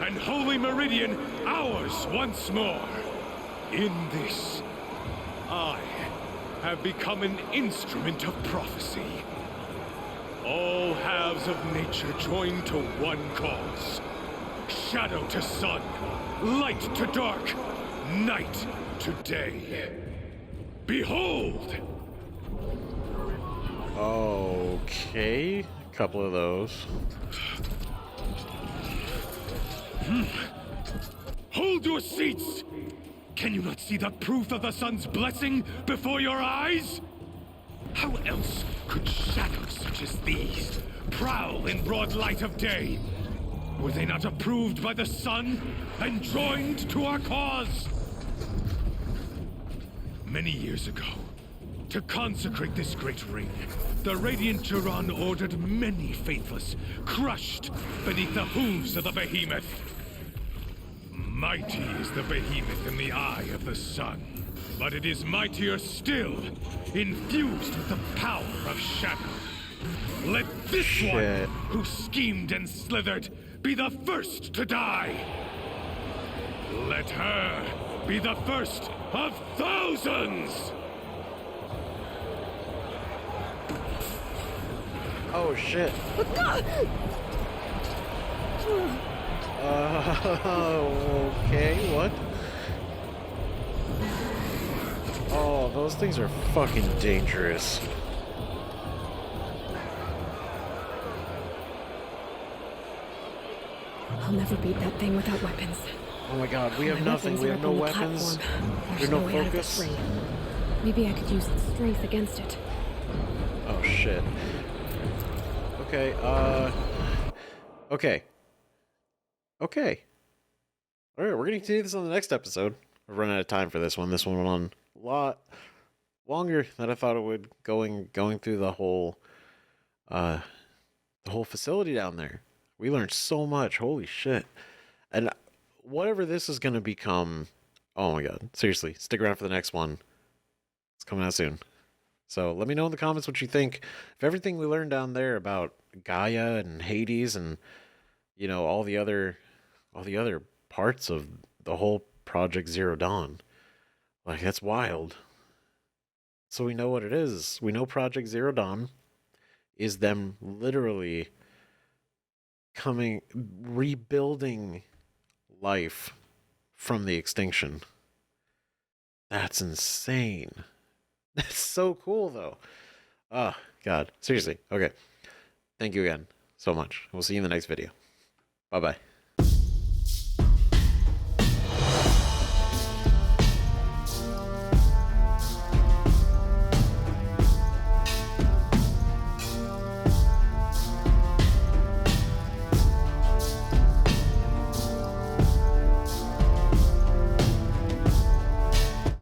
and Holy Meridian ours once more. In this, I have become an instrument of prophecy. All halves of nature join to one cause. Shadow to sun, light to dark, night to day. Behold! Okay, a couple of those. Hold your seats! Can you not see the proof of the sun's blessing before your eyes? How else could shadows such as these prowl in broad light of day? Were they not approved by the sun and joined to our cause? Many years ago, to consecrate this great ring, the Radiant Juran ordered many faithless, crushed beneath the hooves of the behemoth. Mighty is the behemoth in the eye of the sun, but it is mightier still, infused with the power of shadow. Let this one, who schemed and slithered, be the first to die. Let her be the first of thousands! Oh shit. Okay, what? Oh, those things are fucking dangerous. I'll never beat that thing without weapons. Oh my god, we have My nothing. We have no weapons are up on the weapons. platform. There's no way out of this focus. ring. Maybe I could use its strength against it. Oh shit. Okay, okay. Okay. Alright, we're gonna continue this on the next episode. We're running out of time for this one. This one went on a lot longer than I thought it would, going through the whole facility down there. We learned so much. Holy shit. And whatever this is gonna become, oh my god. Seriously, stick around for the next one. It's coming out soon. So let me know in the comments what you think of everything we learned down there about Gaia and Hades and, you know, all the other parts of the whole Project Zero Dawn. Like, that's wild. So we know what it is. We know Project Zero Dawn is them literally rebuilding life from the extinction. That's insane. That's so cool, though. Oh, God. Seriously. Okay. Thank you again so much. We'll see you in the next video. Bye-bye.